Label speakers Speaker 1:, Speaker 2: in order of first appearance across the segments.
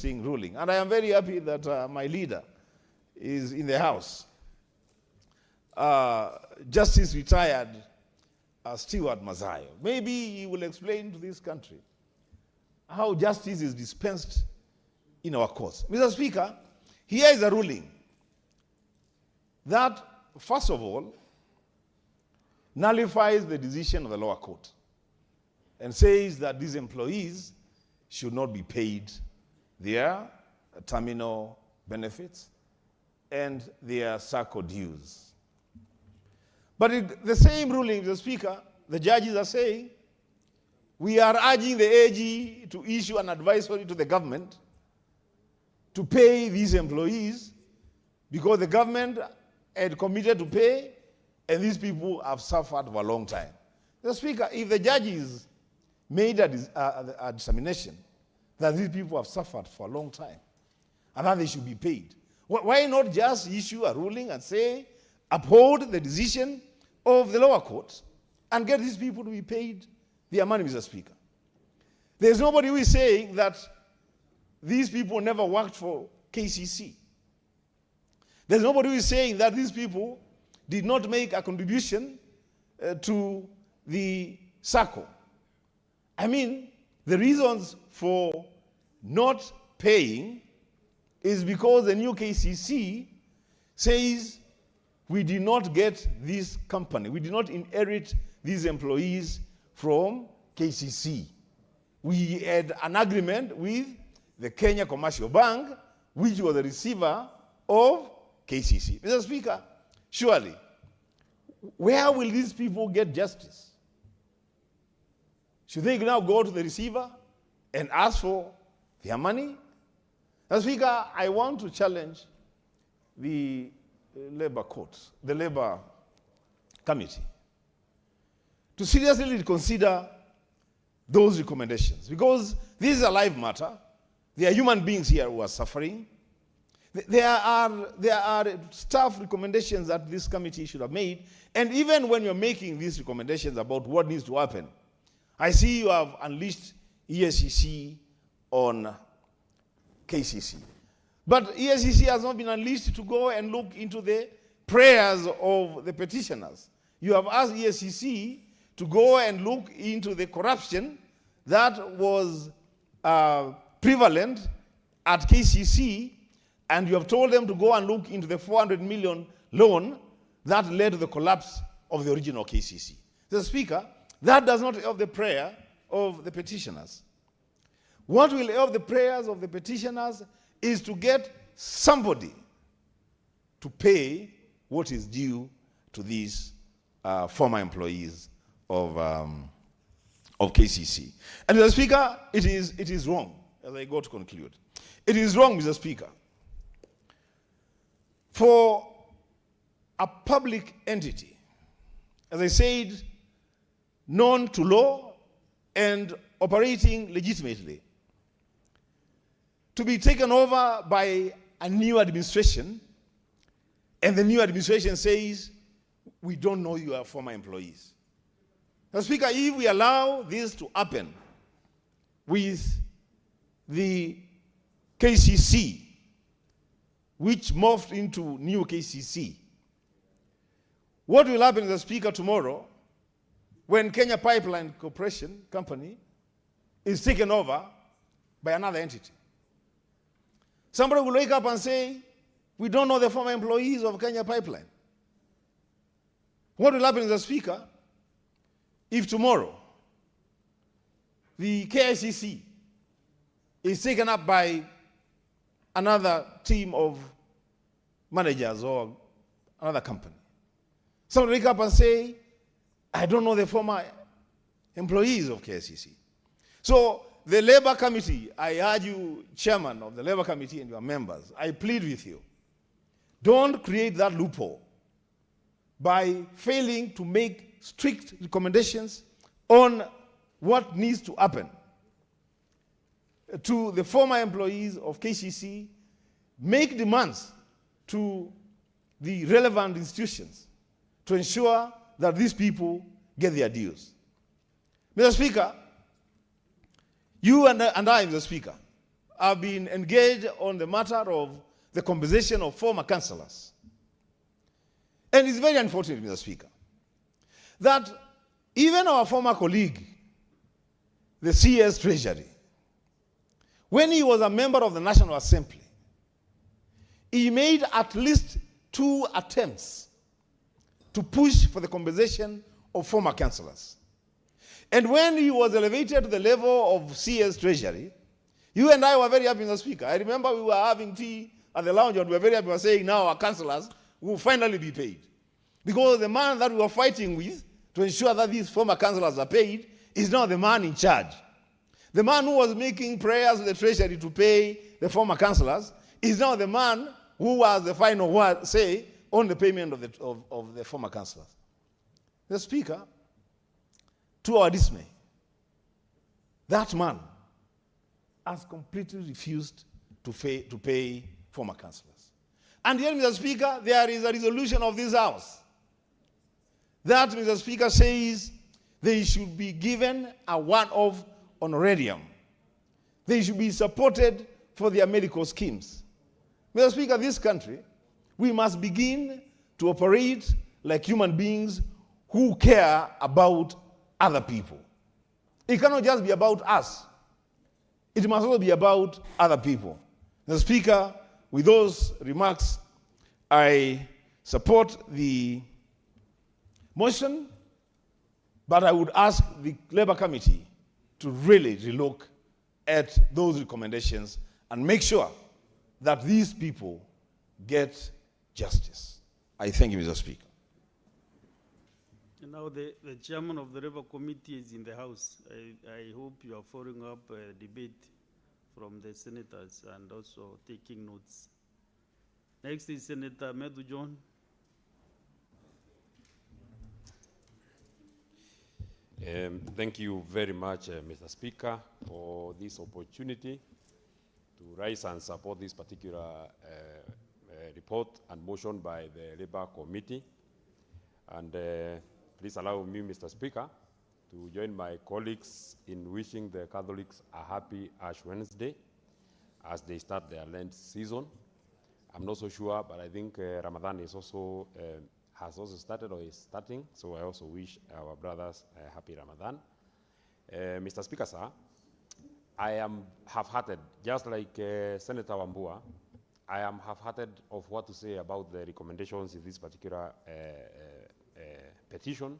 Speaker 1: interesting ruling. And I am very happy that my leader is in the House. Justice retired Stewart Mazayo. Maybe he will explain to this country how justice is dispensed in our courts. Mr. Speaker, here is a ruling that, first of all, nullifies the decision of the lower court and says that these employees should not be paid their terminal benefits and their SACCO dues. But in the same ruling, Mr. Speaker, the judges are saying, we are urging the AG to issue an advisory to the government to pay these employees because the government had committed to pay and these people have suffered for a long time. Mr. Speaker, if the judges made a determination that these people have suffered for a long time and that they should be paid, why not just issue a ruling and say, uphold the decision of the lower court and get these people to be paid their money, Mr. Speaker? There's nobody who is saying that these people never worked for KCC. There's nobody who is saying that these people did not make a contribution to the SACCO. I mean, the reasons for not paying is because the new KCC says we did not get this company. We did not inherit these employees from KCC. We had an agreement with the Kenya Commercial Bank, which was the receiver of KCC. Mr. Speaker, surely, where will these people get justice? Should they now go to the receiver and ask for their money? Mr. Speaker, I want to challenge the Labor Court, the Labor Committee, to seriously consider those recommendations, because this is a live matter. There are human beings here who are suffering. There are staff recommendations that this committee should have made, and even when you're making these recommendations about what needs to happen, I see you have unleashed ESCC on KCC. But ESCC has not been unleashed to go and look into the prayers of the petitioners. You have asked ESCC to go and look into the corruption that was prevalent at KCC, and you have told them to go and look into the 400 million loan that led to the collapse of the original KCC. The Speaker, that does not help the prayer of the petitioners. What will help the prayers of the petitioners is to get somebody to pay what is due to these former employees of KCC. And Mr. Speaker, it is wrong, as I go to conclude. It is wrong, Mr. Speaker, for a public entity, as I said, known to law and operating legitimately, to be taken over by a new administration, and the new administration says, we don't know you are former employees. Now, Speaker, if we allow this to happen with the KCC, which morphed into new KCC, what will happen, Mr. Speaker, tomorrow when Kenya Pipeline Corporation Company is taken over by another entity? Somebody will wake up and say, we don't know the former employees of Kenya Pipeline. What will happen, Mr. Speaker, if tomorrow the KICC is taken up by another team of managers or another company? Somebody will wake up and say, I don't know the former employees of KICC. So the Labor Committee, I urge you, Chairman of the Labor Committee and your members, I plead with you, don't create that loophole by failing to make strict recommendations on what needs to happen to the former employees of KCC. Make demands to the relevant institutions to ensure that these people get their dues. Mr. Speaker, you and I, Mr. Speaker, have been engaged on the matter of the compensation of former councillors. And it's very unfortunate, Mr. Speaker, that even our former colleague, the CS Treasury, when he was a member of the National Assembly, he made at least 2 attempts to push for the compensation of former councillors. And when he was elevated to the level of CS Treasury, you and I were very happy, Mr. Speaker. I remember we were having tea at the lounge and we were very happy. We were saying now our councillors will finally be paid. Because the man that we were fighting with to ensure that these former councillors are paid is now the man in charge. The man who was making prayers to the Treasury to pay the former councillors is now the man who has the final word say on the payment of the former councillors. The Speaker, to our dismay, that man has completely refused to pay former councillors. And here, Mr. Speaker, there is a resolution of this House that, Mr. Speaker, says they should be given a one-off honorarium. They should be supported for their medical schemes. Mr. Speaker, this country, we must begin to operate like human beings who care about other people. It cannot just be about us. It must also be about other people. Mr. Speaker, with those remarks, I support the motion, but I would ask the Labour Committee to really relook at those recommendations and make sure that these people get justice. I thank you, Mr. Speaker.
Speaker 2: And now the chairman of the Labour Committee is in the House. I hope you are following up a debate from the senators and also taking notes. Next is Senator Medu John.
Speaker 3: Thank you very much, Mr. Speaker, for this opportunity to rise and support this particular report and motion by the Labour Committee. And please allow me, Mr. Speaker, to join my colleagues in wishing the Catholics a happy Ash Wednesday as they start their Lent season. I'm not so sure, but I think Ramadan is also has also started or is starting, so I also wish our brothers a happy Ramadan. Mr. Speaker, sir, I am half-hearted, just like Senator Wambua. I am half-hearted of what to say about the recommendations in this particular petition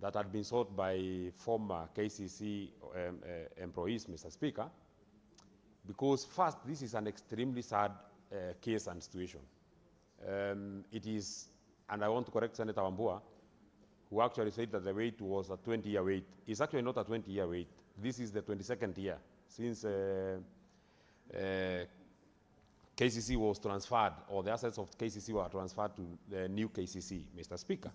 Speaker 3: that had been sought by former KCC employees, Mr. Speaker, because first, this is an extremely sad case and situation. It is, and I want to correct Senator Wambua, who actually said that the wait was a 20-year wait. It's actually not a 20-year wait. This is the 22nd year since KCC was transferred, or the assets of KCC were transferred to the new KCC, Mr. Speaker.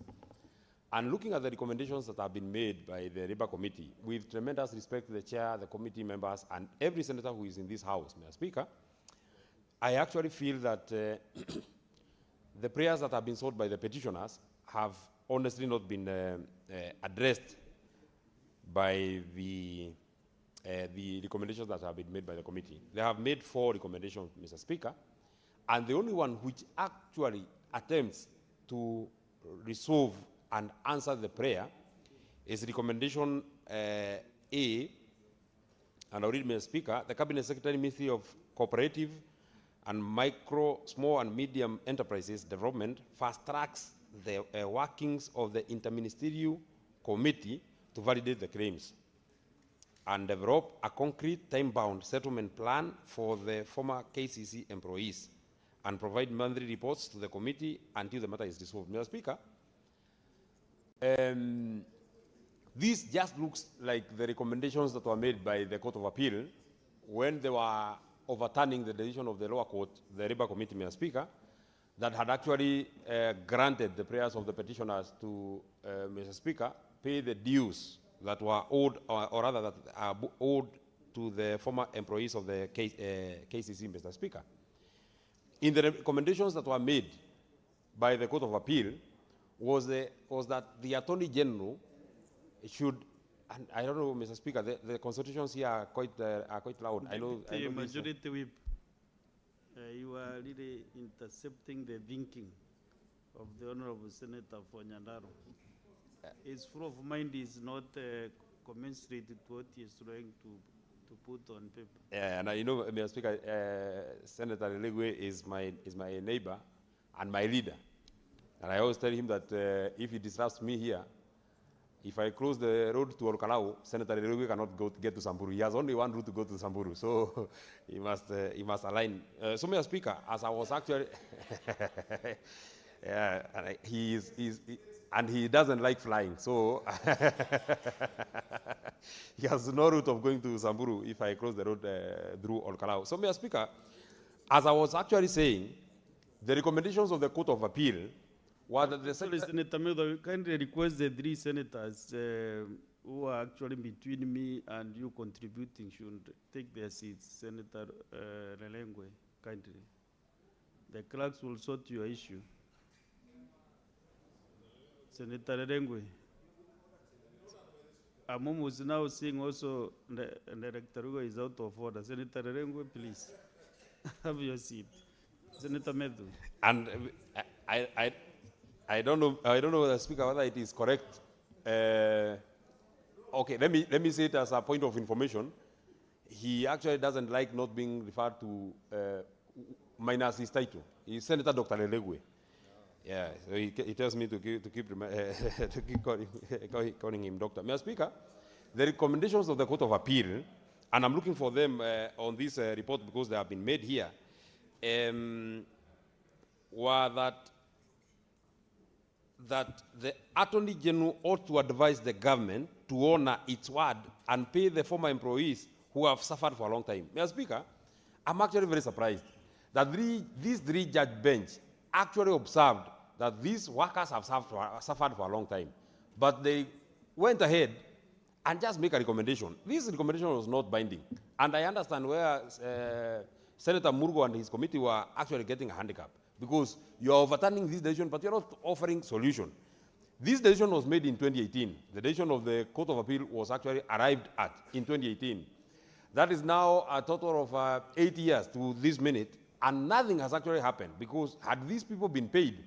Speaker 3: And looking at the recommendations that have been made by the Labour Committee, with tremendous respect to the chair, the committee members, and every senator who is in this House, Mr. Speaker, I actually feel that the prayers that have been sought by the petitioners have honestly not been addressed by the recommendations that have been made by the committee. They have made 4 recommendations, Mr. Speaker, and the only one which actually attempts to resolve and answer the prayer is recommendation A, and I'll read, Mr. Speaker. The Cabinet Secretary, Ministry of Cooperative and Micro, Small and Medium Enterprises Development fast-tracks the workings of the Interministerial Committee to validate the claims and develop a concrete time-bound settlement plan for the former KCC employees and provide monthly reports to the committee until the matter is resolved. Mr. Speaker, this just looks like the recommendations that were made by the Court of Appeal when they were overturning the decision of the lower court, the Labour Committee, Mr. Speaker, that had actually granted the prayers of the petitioners to, Mr. Speaker, pay the dues that were owed, or rather that are owed to the former employees of the KCC, Mr. Speaker. In the recommendations that were made by the Court of Appeal was that the Attorney General should And I don't know, Mr. Speaker, the consultations here are quite loud. I know
Speaker 2: The
Speaker 3: this-
Speaker 2: majority whip, you are really intercepting the thinking of the Honorable Senator for Nyandaro. His full of mind is not commensurate to what he is trying to put on paper.
Speaker 3: Yeah, and you know, Mr. Speaker, Senator Lelegwe is my neighbor and my leader. And I always tell him that if he disrupts me here, if I close the road to Olkalau, Senator Lelegwe cannot get to Samburu. He has only one route to go to Samburu, so he must align. So, Mr. Speaker, as I was actually, yeah, and he doesn't like flying, so he has no route of going to Samburu if I cross the road through Olkalau. So, Mr. Speaker, as I was actually saying, the recommendations of the Court of Appeal were that the
Speaker 2: Sorry, Senator Medo, kindly request the three senators who are actually between me and you contributing should take their seats. Senator Relengwe, kindly. The clerks will sort your issue. Senator Relengwe. Amom was now saying also Director Rugo is out of order. Senator Relengwe, please have your seat. Senator Medu.
Speaker 3: And I don't know, the Speaker, whether it is correct. Okay, let me say it as a point of information. He actually doesn't like not being referred to minus his title. He's Senator Dr. Lelegwe. Yeah, so he tells me to keep calling him doctor. Mr. Speaker, the recommendations of the Court of Appeal, and I'm looking for them on this report because they have been made here, were that the Attorney General ought to advise the government to honor its word and pay the former employees who have suffered for a long time. Mr. Speaker, I'm actually very surprised that these three-judge bench actually observed that these workers have suffered for a long time. But they went ahead and just make a recommendation. This recommendation was not binding. And I understand where Senator Murgo and his committee were actually getting a handicap, because you are overturning this decision, but you're not offering solution. This decision was made in 2018. The decision of the Court of Appeal was actually arrived at in 2018. That is now a total of 8 years to this minute, and nothing has actually happened, because had these people been paid,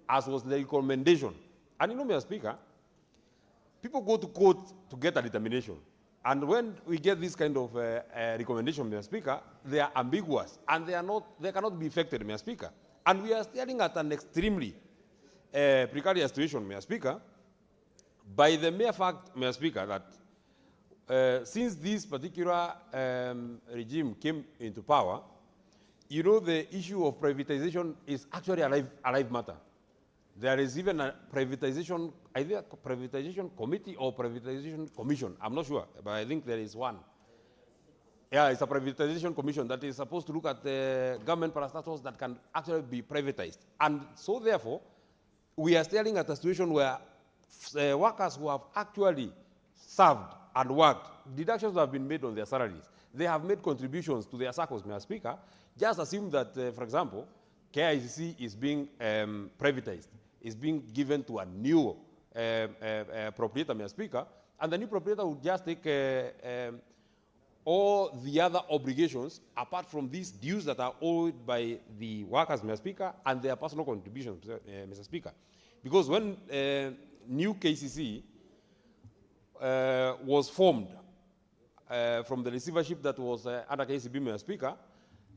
Speaker 3: as was the recommendation, and you know, Mr. Speaker, people go to court to get a determination. And when we get this kind of recommendation, Mr. Speaker, they are ambiguous, and they cannot be effected, Mr. Speaker. And we are staring at an extremely precarious situation, Mr. Speaker, by the mere fact, Mr. Speaker, that since this particular regime came into power, you know, the issue of privatization is actually a live matter. There is even a privatization, either privatization committee or privatization commission. I'm not sure, but I think there is one. Yeah, it's a privatization commission that is supposed to look at the government parastatals that can actually be privatized. And so therefore, we are staring at a situation where workers who have actually served and worked, deductions have been made on their salaries. They have made contributions to their circles, Mr. Speaker. Just assume that, for example, KICC is being privatized, is being given to a new proprietor, Mr. Speaker, and the new proprietor would just take all the other obligations apart from these dues that are owed by the workers, Mr. Speaker, and their personal contributions, Mr. Speaker. Because when new KCC was formed from the receivership that was under KCB, Mr. Speaker,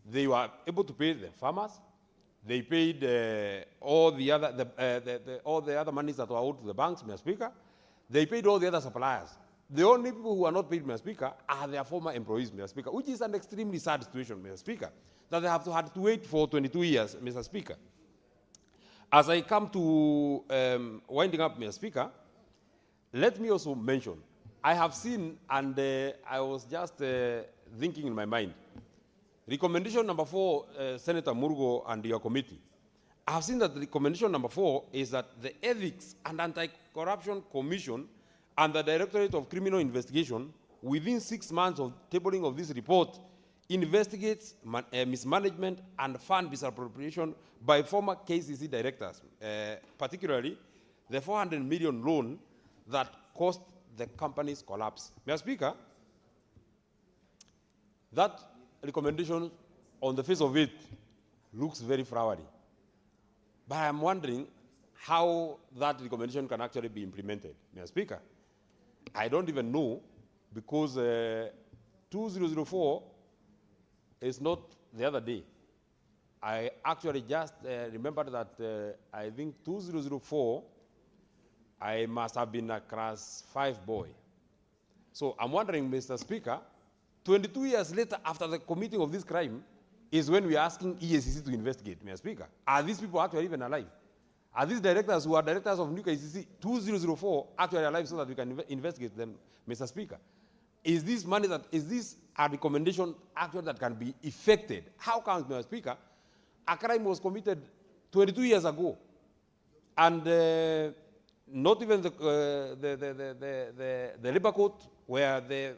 Speaker 3: they were able to pay the farmers. They paid all the other monies that were owed to the banks, Mr. Speaker. They paid all the other suppliers. The only people who are not paid, Mr. Speaker, are their former employees, Mr. Speaker, which is an extremely sad situation, Mr. Speaker, that they have had to wait for 22 years, Mr. Speaker. As I come to winding up, Mr. Speaker, let me also mention, I have seen, and I was just thinking in my mind, recommendation number 4, Senator Murgo and your committee. I have seen that recommendation number 4 is that the Ethics and Anti-Corruption Commission and the Directorate of Criminal Investigation, within 6 months of tabling of this report, investigates mismanagement and fund misappropriation by former KCC directors, particularly the 400 million loan that cost the company's collapse. Mr. Speaker, that recommendation on the face of it looks very flowery. But I'm wondering how that recommendation can actually be implemented. Mr. Speaker, I don't even know, because 2004 is not the other day. I actually just remembered that I think 2004, I must have been a class 5 boy. So I'm wondering, Mr. Speaker, 22 years later after the committing of this crime is when we are asking EACC to investigate, Mr. Speaker. Are these people actually even alive? Are these directors who are directors of new KCC 2004 actually alive so that we can investigate them, Mr. Speaker? Is this money that, is this a recommendation actually that can be effected? How comes, Mr. Speaker, a crime was committed 22 years ago, and not even the labor court where the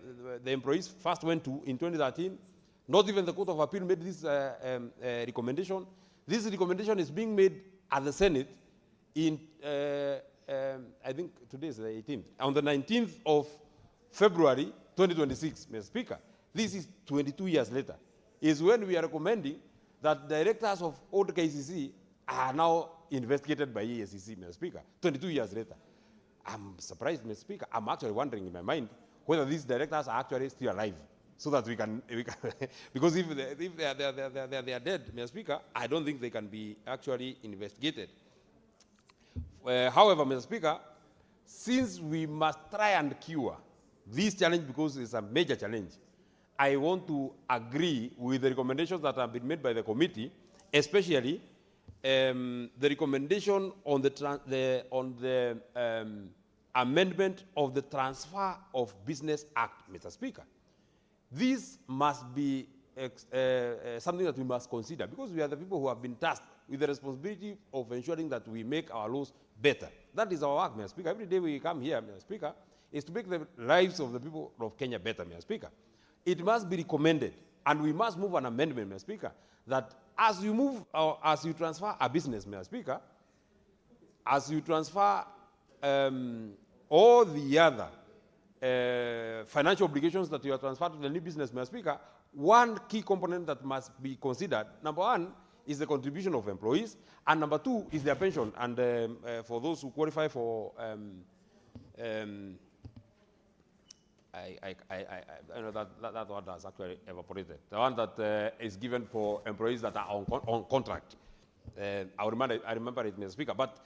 Speaker 3: employees first went to in 2013, not even the Court of Appeal made this recommendation. This recommendation is being made at the Senate in, I think today is the 18th, on the 19th of February 2026, Mr. Speaker. This is 22 years later, is when we are recommending that directors of old KCC are now investigated by EACC, Mr. Speaker, 22 years later. I'm surprised, Mr. Speaker. I'm actually wondering in my mind whether these directors are actually still alive, so that we can because if they are dead, Mr. Speaker, I don't think they can be actually investigated. However, Mr. Speaker, since we must try and cure this challenge because it's a major challenge, I want to agree with the recommendations that have been made by the committee, especially the recommendation on the amendment of the Transfer of Business Act, Mr. Speaker. This must be something that we must consider, because we are the people who have been tasked with the responsibility of ensuring that we make our laws better. That is our work, Mr. Speaker. Every day we come here, Mr. Speaker, is to make the lives of the people of Kenya better, Mr. Speaker. It must be recommended, and we must move an amendment, Mr. Speaker, that as you move, as you transfer a business, Mr. Speaker, as you transfer all the other financial obligations that you are transferred to the new business, Mr. Speaker, one key component that must be considered, number one, is the contribution of employees, and number two is their pension. And for those who qualify for, I know that one has actually evaporated. The one that is given for employees that are on contract. I remember it, Mr. Speaker. But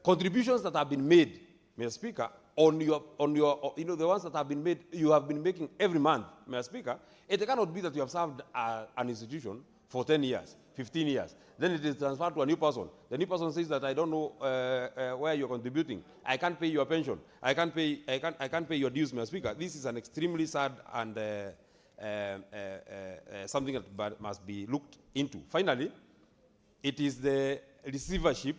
Speaker 3: contributions that have been made, Mr. Speaker, on your, the ones that have been made, you have been making every month, Mr. Speaker, it cannot be that you have served an institution for 10 years, 15 years. Then it is transferred to a new person. The new person says that I don't know where you're contributing. I can't pay your pension. I can't pay your dues, Mr. Speaker. This is an extremely sad and something that must be looked into. Finally, it is the receivership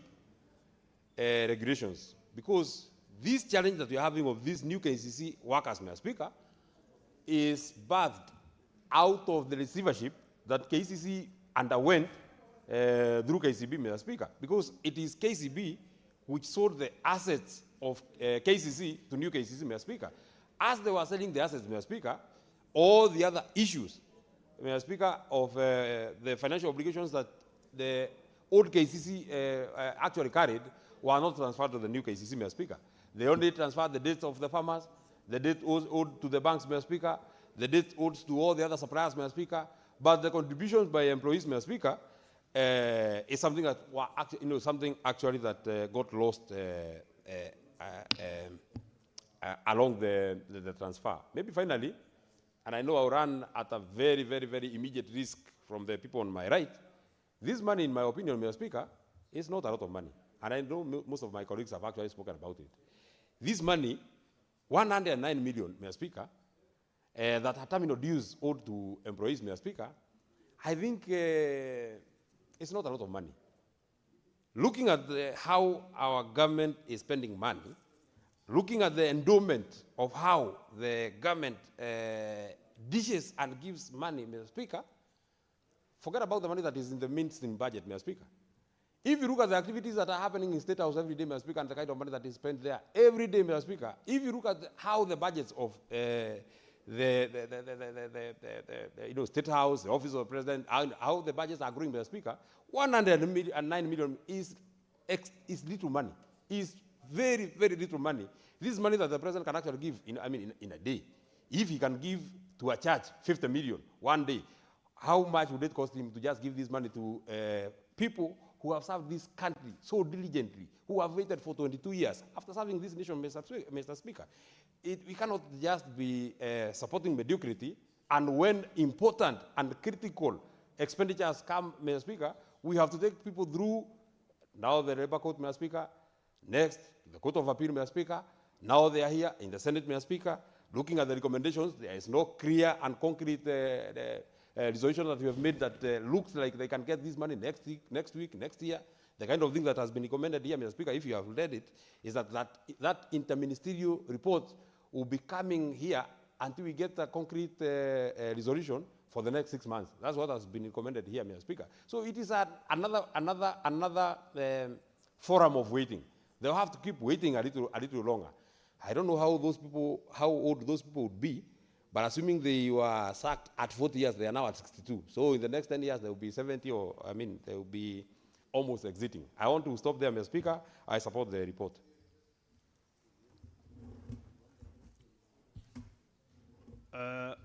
Speaker 3: regulations, because this challenge that we're having of these new KCC workers, Mr. Speaker, is birthed out of the receivership that KCC underwent through KCB, Mr. Speaker, because it is KCB which sold the assets of KCC to new KCC, Mr. Speaker. As they were selling the assets, Mr. Speaker, all the other issues, Mr. Speaker, of the financial obligations that the old KCC actually carried were not transferred to the new KCC, Mr. Speaker. They only transferred the debts of the farmers, the debt owed to the banks, Mr. Speaker, the debt owed to all the other suppliers, Mr. Speaker, but the contributions by employees, Mr. Speaker, is something that something actually that got lost along the transfer. Maybe finally, and I know I'll run at a very, very, very immediate risk from the people on my right, this money, in my opinion, Mr. Speaker, is not a lot of money. And I know most of my colleagues have actually spoken about it. This money, 109 million, Mr. Speaker, that are terminal dues owed to employees, Mr. Speaker, I think it's not a lot of money. Looking at how our government is spending money, looking at the endowment of how the government dishes and gives money, Mr. Speaker, forget about the money that is in the mainstream budget, Mr. Speaker. If you look at the activities that are happening in State House every day, Mr. Speaker, and the kind of money that is spent there every day, Mr. Speaker, if you look at how the budgets of State House, the Office of the President, how the budgets are growing, Mr. Speaker, 109 million is little money. Is very, very little money. This is money that the President can actually give in a day. If he can give to a church 50 million one day, how much would it cost him to just give this money to people who have served this country so diligently, who have waited for 22 years after serving this nation, Mr. Speaker? We cannot just be supporting mediocrity, and when important and critical expenditures come, Mr. Speaker, we have to take people through now the Labour Court, Mr. Speaker, next the Court of Appeal, Mr. Speaker, now they are here in the Senate, Mr. Speaker, looking at the recommendations. There is no clear and concrete resolution that we have made that looks like they can get this money next week, next year. The kind of thing that has been recommended here, Mr. Speaker, if you have read it, is that interministerial report will be coming here until we get a concrete resolution for the next 6 months. That's what has been recommended here, Mr. Speaker. So it is another forum of waiting. They'll have to keep waiting a little longer. I don't know how old those people would be, but assuming they were sacked at 40 years, they are now at 62. So in the next 10 years, they will be 70, they will be almost exiting. I want to stop there, Mr. Speaker. I support the report.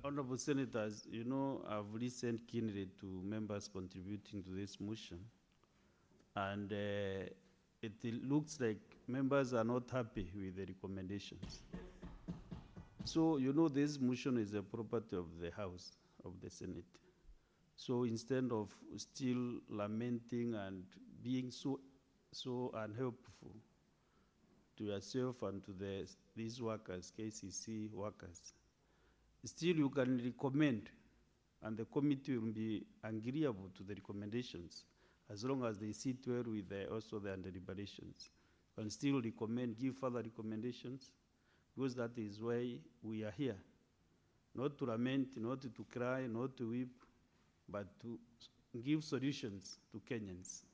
Speaker 2: Honorable Senators, you know, I've listened keenly to members contributing to this motion, and it looks like members are not happy with the recommendations. So, you know, this motion is a property of the House, of the Senate. So instead of still lamenting and being so unhelpful to yourself and to these workers, KCC workers, still you can recommend, and the committee will be agreeable to the recommendations, as long as they sit well with also the deliberations. You can still recommend, give further recommendations, because that is why we are here. Not to lament, not to cry, not to weep, but to give solutions to Kenyans.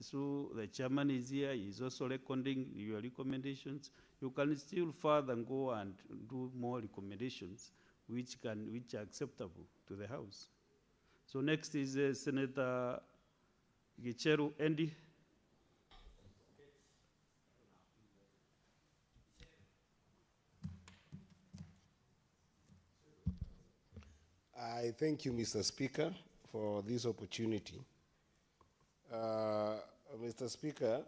Speaker 2: So the chairman is here, he's also recording your recommendations. You can still further go and do more recommendations which are acceptable to the House. So next is Senator Gicheru Andy.
Speaker 4: I thank you, Mr. Speaker, for this opportunity. Mr. Speaker,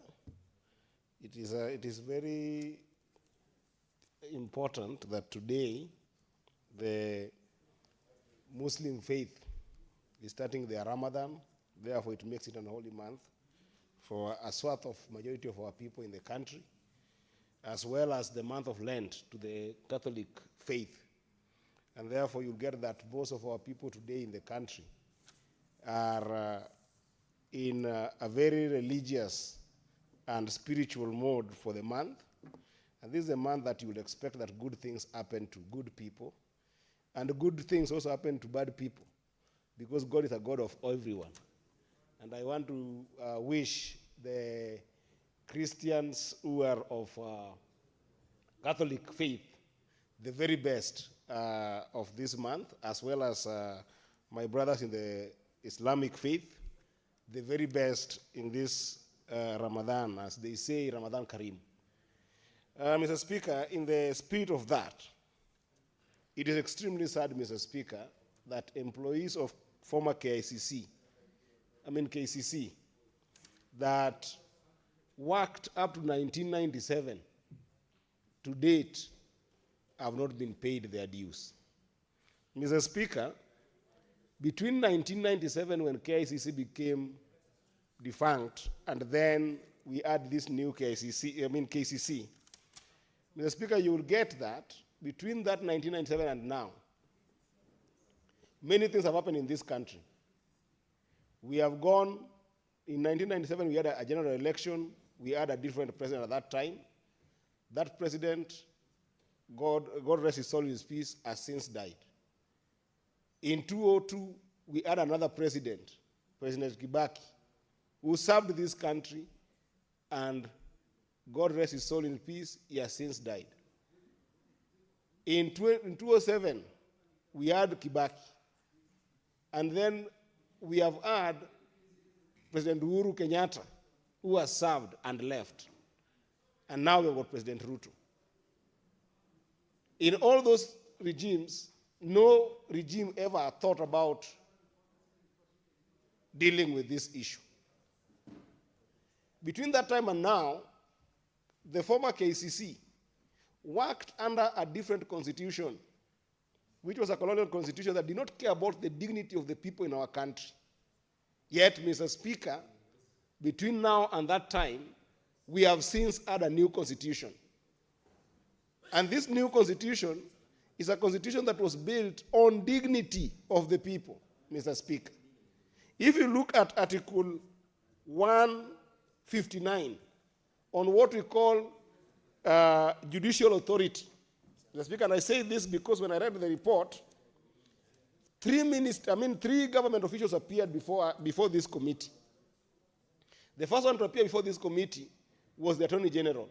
Speaker 4: it is very important that today the Muslim faith is starting their Ramadan. Therefore, it makes it an holy month for a swath of majority of our people in the country, as well as the month of Lent to the Catholic faith. And therefore, you get that most of our people today in the country are in a very religious and spiritual mode for the month. And this is a month that you would expect that good things happen to good people, and good things also happen to bad people, because God is a God of everyone. And I want to wish the Christians who are of Catholic faith the very best of this month, as well as my brothers in the Islamic faith, the very best in this Ramadan, as they say, Ramadan Kareem. Mr. Speaker, in the spirit of that, it is extremely sad, Mr. Speaker, that employees of former KCC, that worked up to 1997 to date have not been paid their dues. Mr. Speaker, between 1997 when KCC became defunct and then we add this new KCC, Mr. Speaker, you will get that between that 1997 and now, many things have happened in this country. We have gone, in 1997 we had a general election, we had a different president at that time. That president, God rest his soul in his peace, has since died. In 2002, we had another president, President Kibaki. who served this country, and God rest his soul in peace, he has since died. In 2007, we had Kibaki. And then we have had President Uhuru Kenyatta, who has served and left. And now we've got President Ruto. In all those regimes, no regime ever thought about dealing with this issue. Between that time and now, the former KCC worked under a different constitution, which was a colonial constitution that did not care about the dignity of the people in our country. Yet, Mr. Speaker, between now and that time, we have since had a new constitution. And this new constitution is a constitution that was built on dignity of the people, Mr. Speaker. If you look at Article 159 on what we call judicial authority, Mr. Speaker, and I say this because when I read the report, three government officials appeared before this committee. The first one to appear before this committee was the Attorney General.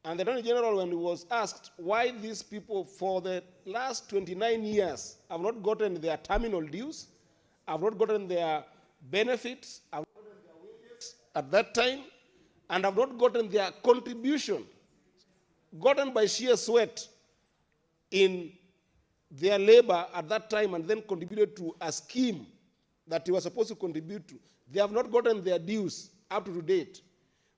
Speaker 4: And the Attorney General, when he was asked why these people for the last 29 years have not gotten their terminal dues, have not gotten their benefits, have not gotten their wages at that time, and have not gotten their contribution gotten by sheer sweat in their labor at that time and then contributed to a scheme that they were supposed to contribute to. They have not gotten their dues up to date.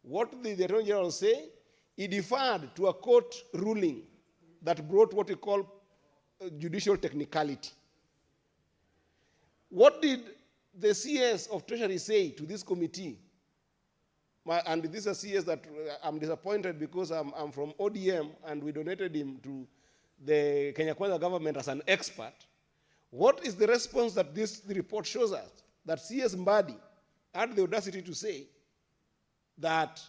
Speaker 4: What did the Attorney General say? He deferred to a court ruling that brought what we call judicial technicality. What did the CS of Treasury say to this committee? And this is a CS that I'm disappointed because I'm from ODM and we donated him to the Kenya Kwanza government as an expert. What is the response that the report shows us? That CS Mbadi had the audacity to say that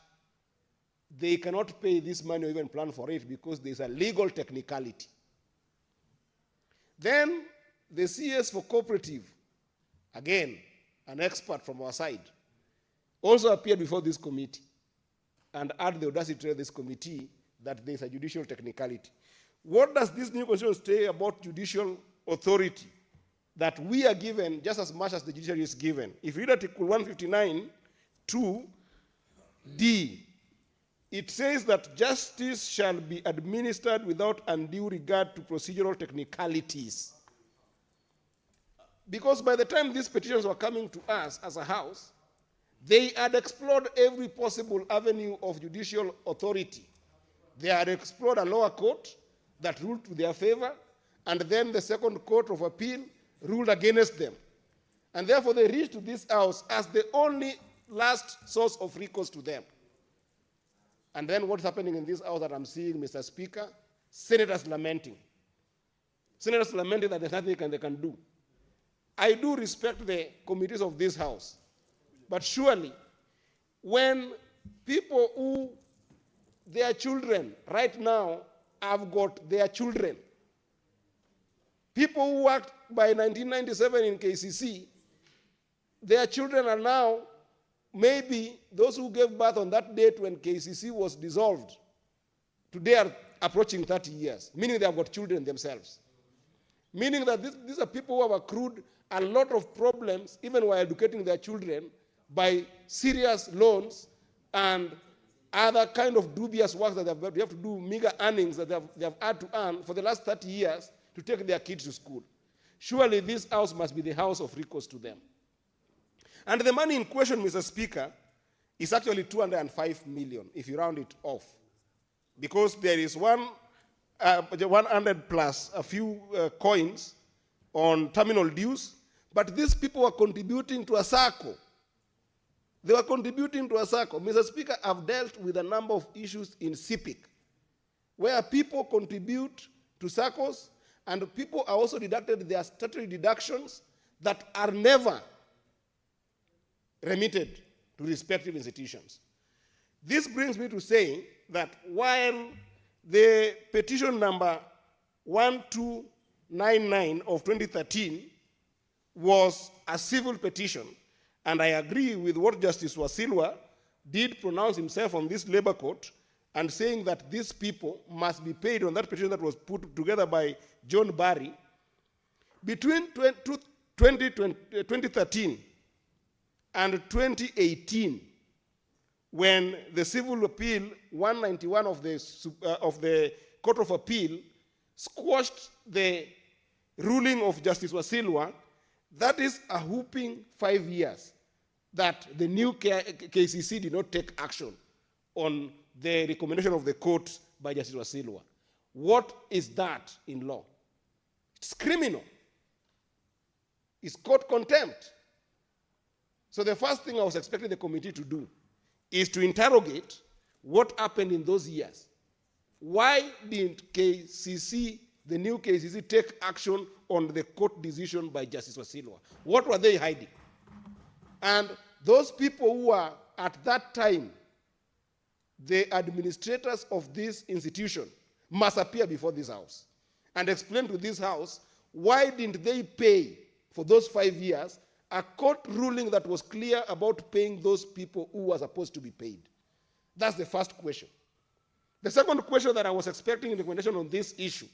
Speaker 4: they cannot pay this money or even plan for it because there's a legal technicality. Then the CS for cooperative, again, an expert from our side, also appeared before this committee and had the audacity to tell this committee that there's a judicial technicality. What does this new constitution say about judicial authority that we are given just as much as the judiciary is given? If you read Article 159, 2D, it says that justice shall be administered without undue regard to procedural technicalities. Because by the time these petitions were coming to us as a house, they had explored every possible avenue of judicial authority. They had explored a lower court that ruled to their favor, and then the second court of appeal ruled against them. And therefore they reached to this house as the only last source of recourse to them. And then what's happening in this house that I'm seeing, Mr. Speaker? Senators lamenting. Senators lamenting that there's nothing they can do. I do respect the committees of this house. But surely, when people who, their children right now have got their children, people who worked by 1997 in KCC, their children are now maybe those who gave birth on that date when KCC was dissolved. Today are approaching 30 years, meaning they have got children themselves. Meaning that these are people who have accrued a lot of problems even while educating their children by serious loans and other kind of dubious work that they have to do, meager earnings that they have had to earn for the last 30 years to take their kids to school. Surely this house must be the house of recourse to them. And the money in question, Mr. Speaker, is actually 205 million, if you round it off. Because there is 100 plus a few coins on terminal dues, but these people were contributing to a circle. They were contributing to a circle. Mr. Speaker, I've dealt with a number of issues in CIPIC, where people contribute to circles, and people are also deducted their statutory deductions that are never remitted to respective institutions. This brings me to saying that while the petition number 1299 of 2013 was a civil petition, And I agree with what Justice Wasilwa did pronounce himself on this labor court and saying that these people must be paid on that petition that was put together by John Barry. Between 2013 and 2018, when the Civil Appeal 191 of the Court of Appeal squashed the ruling of Justice Wasilwa, that is a whooping 5 years that the new KCC did not take action on the recommendation of the court by Justice Wasilwa. What is that in law? It's criminal. It's court contempt. So the first thing I was expecting the committee to do is to interrogate what happened in those years. Why didn't KCC, the new KCC, take action on the court decision by Justice Wasilwa? What were they hiding? And those people who were at that time the administrators of this institution must appear before this house and explain to this house why didn't they pay for those 5 years a court ruling that was clear about paying those people who were supposed to be paid. That's the first question. The second question that I was expecting in the recommendation on this issue,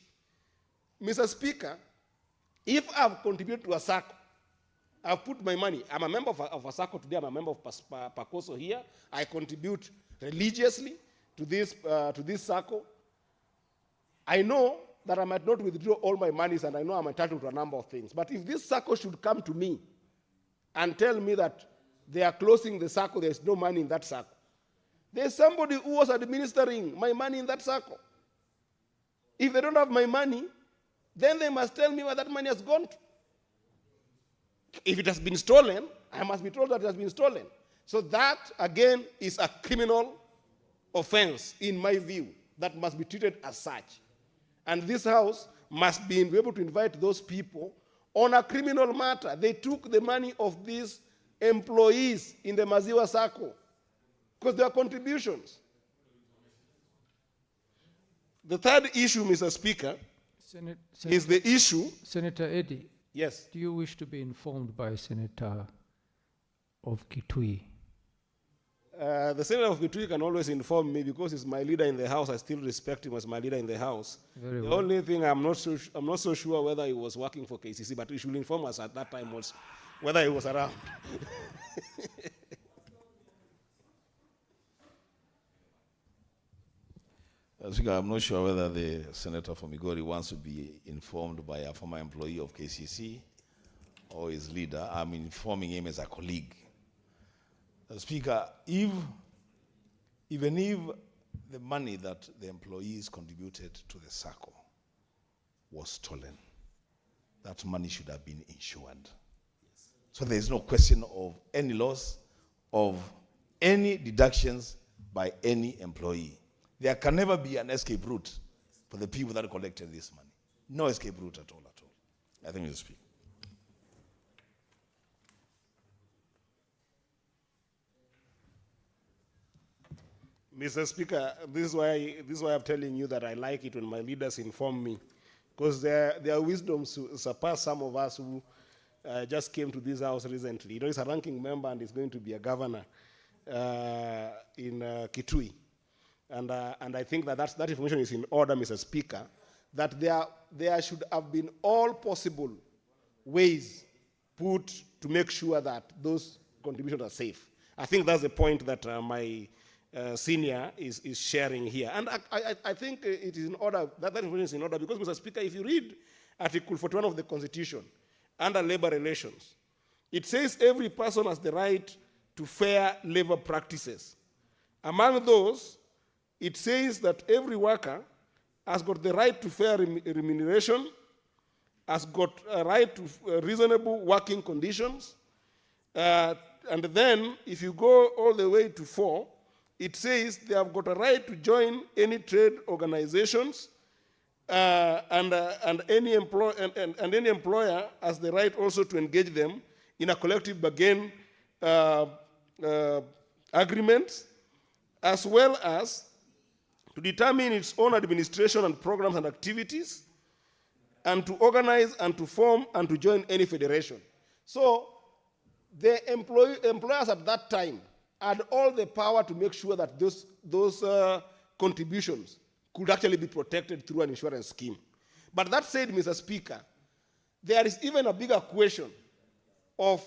Speaker 4: Mr. Speaker, if I've contributed to a SACCO, I've put my money, I'm a member of a SACCO today, I'm a member of PACOSO here, I contribute religiously to this SACCO. I know that I might not withdraw all my monies and I know I'm entitled to a number of things. But if this SACCO should come to me and tell me that they are closing the SACCO, there's no money in that SACCO, there's somebody who was administering my money in that SACCO. If they don't have my money, then they must tell me where that money has gone to. If it has been stolen, I must be told that it has been stolen. So that, again, is a criminal offense, in my view, that must be treated as such. And this house must be able to invite those people on a criminal matter. They took the money of these employees in the Maziwa SACCO because they are contributions. The third issue, Mr. Speaker, is the issue.
Speaker 5: Senator Eddy.
Speaker 4: Yes.
Speaker 5: Do you wish to be informed by Senator of Kitui?
Speaker 4: The Senator of Kitui can always inform me because he's my leader in the House. I still respect him as my leader in the House.
Speaker 5: Very
Speaker 4: the
Speaker 5: well.
Speaker 4: only thing I'm not so sure whether he was working for KCC, but he should inform us at that time also whether he was around.
Speaker 1: Speaker, I'm not sure whether the Senator from Migori wants to be informed by a former employee of KCC or his leader. I'm informing him as a colleague. Speaker, even if the money that the employees contributed to the SACCO was stolen, that money should have been insured. Yes. So there is no question of any loss of any deductions by any employee. There can never be an escape route for the people that collected this money. No escape route at all, I think you speak.
Speaker 4: Mr. Speaker, this is why I'm telling you that I like it when my leaders inform me, because their wisdom surpass some of us who just came to this house recently. You know, he's a ranking member and he's going to be a governor in Kitui. And I think that information is in order, Mr. Speaker, that there should have been all possible ways put to make sure that those contributions are safe. I think that's the point that my senior is sharing here. And I think it is in order, that information is in order, because, Mr. Speaker, if you read Article 41 of the Constitution, under labor relations, it says every person has the right to fair labor practices. Among those, it says that every worker has got the right to fair remuneration, has got a right to reasonable working conditions, and then if you go all the way to 4, it says they have got a right to join any trade organizations, and any employer has the right also to engage them in a collective bargain agreement, as well as to determine its own administration and programs and activities, and to organize and to form and to join any federation. So the employers at that time had all the power to make sure that those contributions could actually be protected through an insurance scheme. But that said, Mr. Speaker, there is even a bigger question of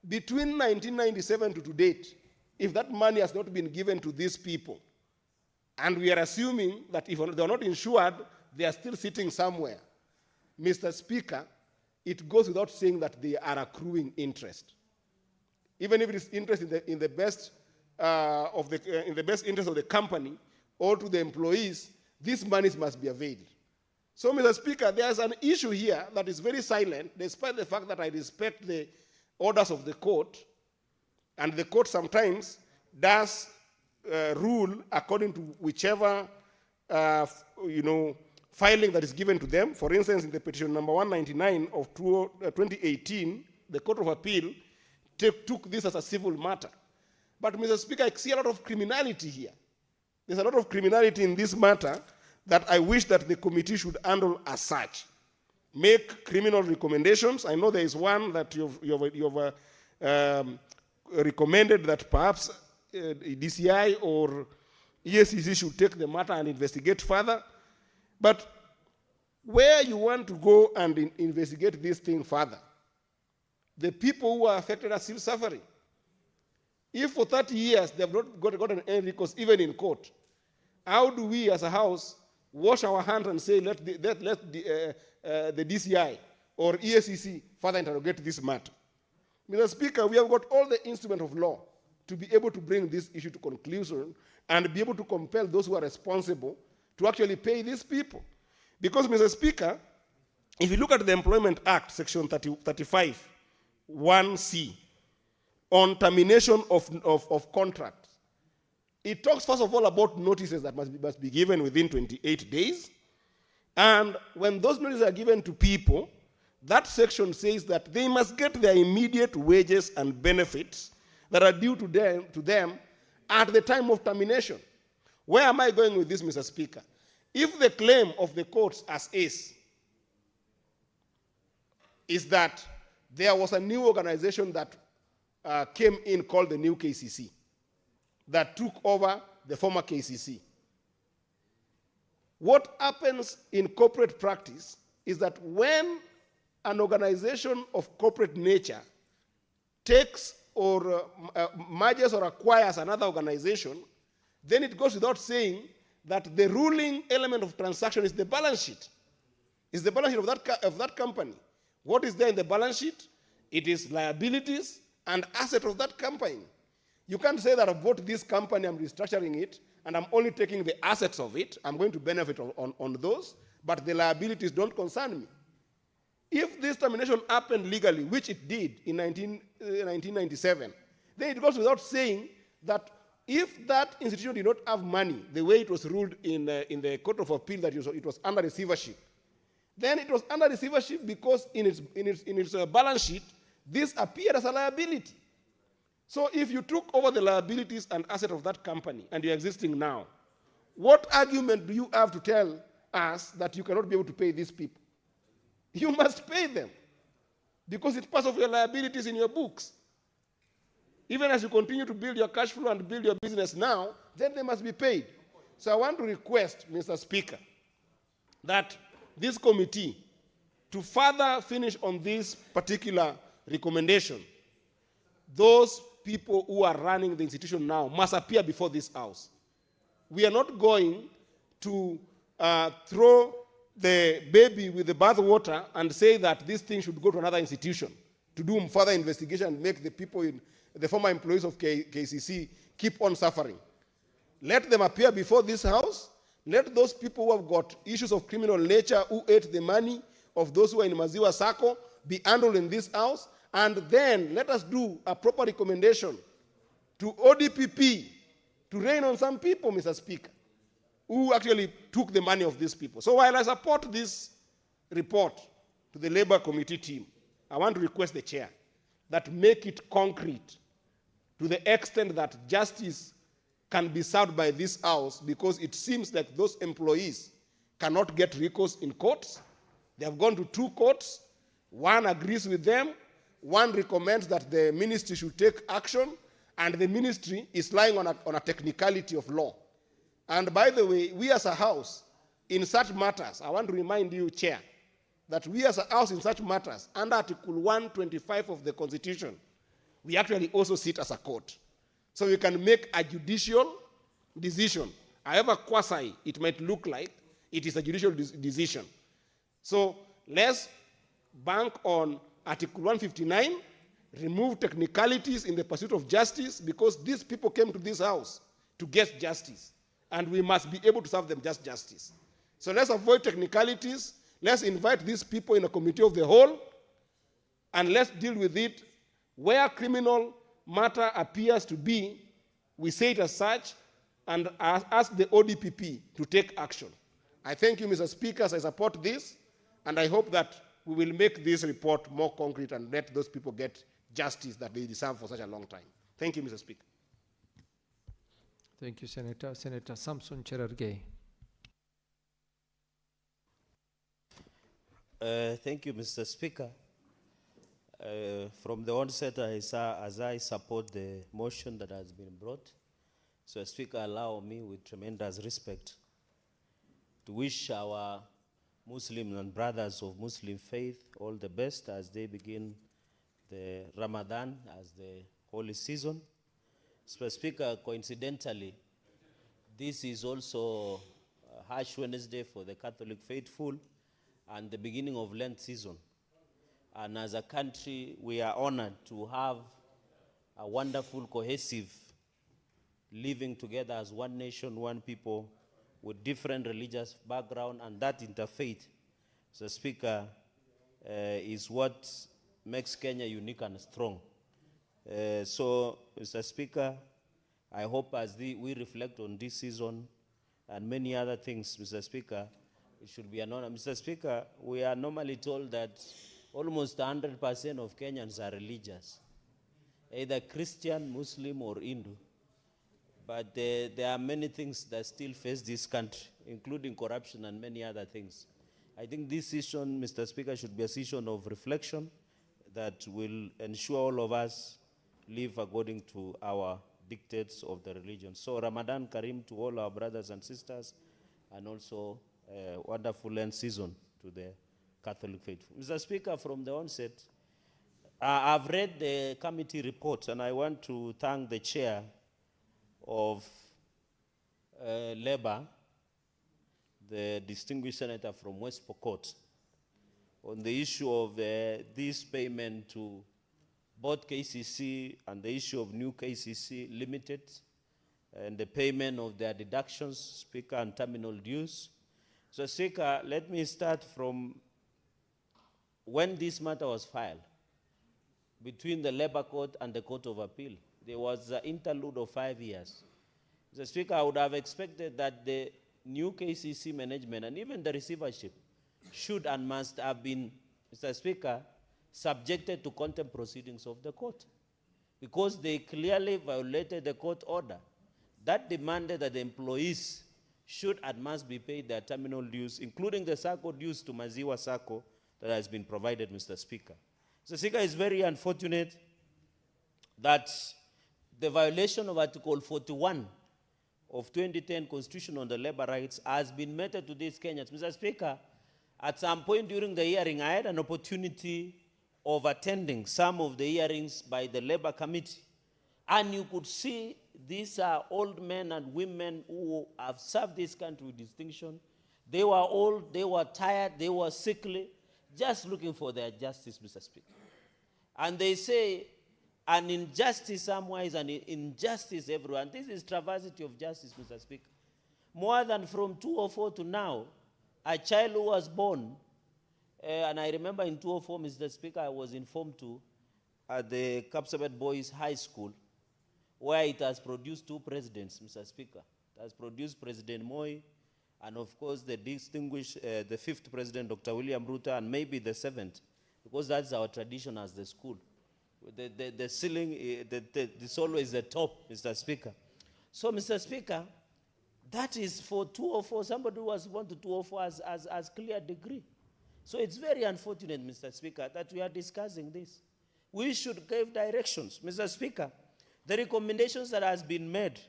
Speaker 4: between 1997 to date, if that money has not been given to these people, and we are assuming that if they are not insured, they are still sitting somewhere, Mr. Speaker, it goes without saying that they are accruing interest. Even if it is interest in the best interest of the company or to the employees, these monies must be availed. So, Mr. Speaker, there's an issue here that is very silent, despite the fact that I respect the orders of the court, and the court sometimes does rule according to whichever filing that is given to them. For instance, in the petition number 199 of 2018, the Court of Appeal took this as a civil matter. But, Mr. Speaker, I see a lot of criminality here. There's a lot of criminality in this matter that I wish that the committee should handle as such. Make criminal recommendations. I know there is one that you've recommended that perhaps DCI or ESCC should take the matter and investigate further. But where you want to go and investigate this thing further, the people who are affected are still suffering. If for 30 years they have not gotten any recourse, even in court, how do we as a house wash our hands and say, let the DCI or ESCC further interrogate this matter? Mr. Speaker, we have got all the instruments of law to be able to bring this issue to conclusion and be able to compel those who are responsible to actually pay these people. Because, Mr. Speaker, if you look at the Employment Act, Section 35, 1C, on termination of contracts, it talks, first of all, about notices that must be given within 28 days. And when those notices are given to people, that section says that they must get their immediate wages and benefits that are due to them at the time of termination. Where am I going with this, Mr. Speaker? If the claim of the courts as is that there was a new organization that came in called the new KCC that took over the former KCC. What happens in corporate practice is that when an organization of corporate nature takes or merges or acquires another organization, then it goes without saying that the ruling element of transaction is the balance sheet. It's the balance sheet of that company. What is there in the balance sheet? It is liabilities and assets of that company. You can't say that I bought this company, I'm restructuring it, and I'm only taking the assets of it. I'm going to benefit on those, but the liabilities don't concern me. If this termination happened legally, which it did in 1997, then it goes without saying that if that institution did not have money, the way it was ruled in the Court of Appeal, that it was under receivership, then it was under receivership because in its balance sheet, this appeared as a liability. So if you took over the liabilities and assets of that company and you're existing now, what argument do you have to tell us that you cannot be able to pay these people? You must pay them because it's part of your liabilities in your books. Even as you continue to build your cash flow and build your business now, then they must be paid. So I want to request, Mr. Speaker, that this committee, to further finish on this particular recommendation, those people who are running the institution now must appear before this house. We are not going to throw the baby with the bathwater and say that this thing should go to another institution to do further investigation and make the people, the former employees of KCC, keep on suffering. Let them appear before this house. Let those people who have got issues of criminal nature, who ate the money of those who are in Maziwa Sacco, be handled in this house. And then let us do a proper recommendation to ODPP to rein on some people, Mr. Speaker, who actually took the money of these people. So while I support this report to the Labor Committee team, I want to request the chair that make it concrete to the extent that justice can be served by this house, because it seems like those employees cannot get recourse in courts. They have gone to 2 courts. One agrees with them. one recommends that the ministry should take action, and the ministry is lying on a technicality of law. And by the way, we as a house, in such matters, I want to remind you, Chair, that we as a house in such matters, under Article 125 of the Constitution, we actually also sit as a court. So we can make a judicial decision. However quasi it might look like, it is a judicial decision. So let's bank on Article 159, remove technicalities in the pursuit of justice, because these people came to this house to get justice, and we must be able to serve them just justice. So let's avoid technicalities. Let's invite these people in a committee of the whole, and let's deal with it. Where criminal matter appears to be, we say it as such, and ask the ODPP to take action. I thank you, Mr. Speaker, as I support this, and I hope that we will make this report more concrete and let those people get justice that they deserve for such a long time. Thank you, Mr. Speaker.
Speaker 5: Thank you, Senator. Senator Samson Cherargei.
Speaker 6: Thank you, Mr. Speaker. From the onset, as I support the motion that has been brought, so Speaker, allow me with tremendous respect to wish our Muslims and brothers of Muslim faith all the best as they begin the Ramadan as the holy season. So Speaker, coincidentally, this is also Ash Wednesday for the Catholic faithful and the beginning of Lent season. And as a country, we are honored to have a wonderful, cohesive living together as one nation, one people, with different religious background, and that interfaith, so Speaker, is what makes Kenya unique and strong. So, Mr. Speaker, I hope as we reflect on this season and many other things, Mr. Speaker, it should be an honor. Mr. Speaker, we are normally told that almost 100% of Kenyans are religious, either Christian, Muslim, or Hindu. But there are many things that still face this country, including corruption and many other things. I think this session, Mr. Speaker, should be a session of reflection that will ensure all of us live according to our dictates of the religion. So Ramadan Kareem to all our brothers and sisters, and also a wonderful end season to the Catholic faithful. Mr. Speaker, from the onset, I've read the committee report, and I want to thank the chair of Labour, the distinguished senator from West Pokot, on the issue of this payment to both KCC and the issue of new KCC Limited, and the payment of their deductions, Speaker, and terminal dues. So, Speaker, let me start from when this matter was filed between the Labour Court and the Court of Appeal. There was an interlude of 5 years. Mr. Speaker, I would have expected that the new KCC management and even the receivership should and must have been, Mr. Speaker, subjected to contempt proceedings of the court, because they clearly violated the court order that demanded that the employees should and must be paid their terminal dues, including the SACCO dues to Maziwa SACCO that has been provided, Mr. Speaker. Mr. Speaker, it's very unfortunate that the violation of Article 41 of 2010 Constitution on the Labor Rights has been meted to these Kenyans. Mr. Speaker, at some point during the hearing, I had an opportunity of attending some of the hearings by the Labor Committee. And you could see these are old men and women who have served this country with distinction. They were old, they were tired, they were sickly, just looking for their justice, Mr. Speaker. And they say, an injustice somewhere is an injustice everywhere. And this is travesty of justice, Mr. Speaker. More than from 2004 to now, a child who was born, and I remember in 2004, Mr. Speaker, I was informed to at the Kapsabet Boys High School, where it has produced 2 presidents, Mr. Speaker. It has produced President Moi, and of course the distinguished, the 5th president, Dr. William Ruto, and maybe the 7th, because that's our tradition as the school. The ceiling, it's always the top, Mr. Speaker. So, Mr. Speaker, that is for 204. Somebody who was born to 204 has clear degree. So it's very unfortunate, Mr. Speaker, that we are discussing this. we should give directions. Mr. Speaker, the recommendations that has been made,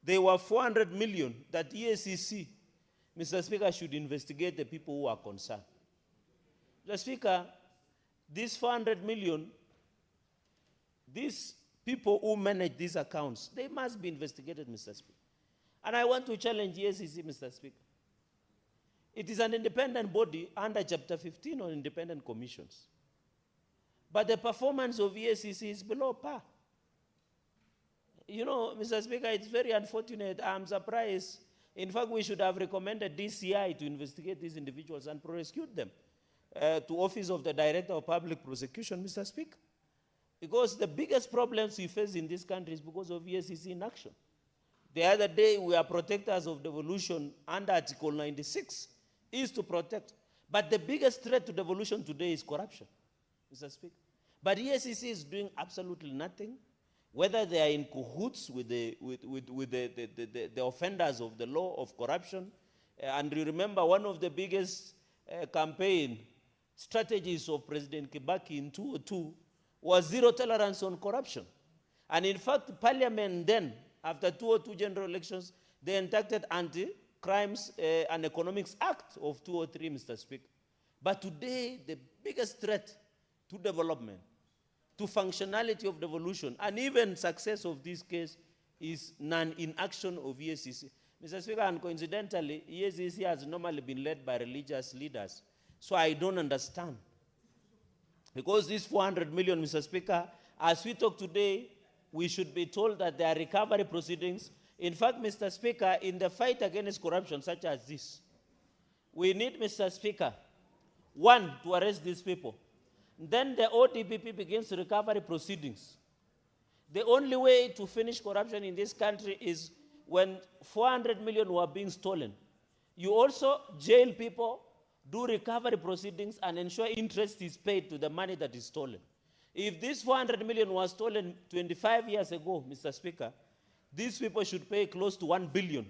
Speaker 6: they were 400 million that EACC, Mr. Speaker, should investigate the people who are concerned. Mr. Speaker, these 400 million, these people who manage these accounts, they must be investigated, Mr. Speaker. And I want to challenge EACC, Mr. Speaker. It is an independent body under Chapter 15 on independent commissions. But the performance of EACC is below par. You know, Mr. Speaker, it's very unfortunate. I'm surprised. In fact, we should have recommended DCI to investigate these individuals and prosecute them to Office of the Director of Public Prosecution, Mr. Speaker. Because the biggest problems we face in this country is because of EACC inaction. The other day, we are protectors of devolution under Article 96, is to protect. But the biggest threat to devolution today is corruption, Mr. Speaker. But EACC is doing absolutely nothing, whether they are in cahoots with the offenders of the law of corruption. And you remember one of the biggest campaign strategies of President Kibaki in 2002 was zero tolerance on corruption. And in fact, Parliament then, after 2002 general elections, they enacted Anti-Crimes and Economics Act of 2003, Mr. Speaker. But today, the biggest threat to development, to functionality of devolution, and even success of this case is non-inaction of EACC. Mr. Speaker, and coincidentally, EACC has normally been led by religious leaders. So I don't understand. Because this 400 million, Mr. Speaker, as we talk today, we should be told that there are recovery proceedings. In fact, Mr. Speaker, in the fight against corruption such as this, we need, Mr. Speaker, one, to arrest these people. Then the ODPP begins recovery proceedings. The only way to finish corruption in this country is when 400 million were being stolen. You also jail people, do recovery proceedings, and ensure interest is paid to the money that is stolen. If this 400 million was stolen 25 years ago, Mr. Speaker, these people should pay close to 1 billion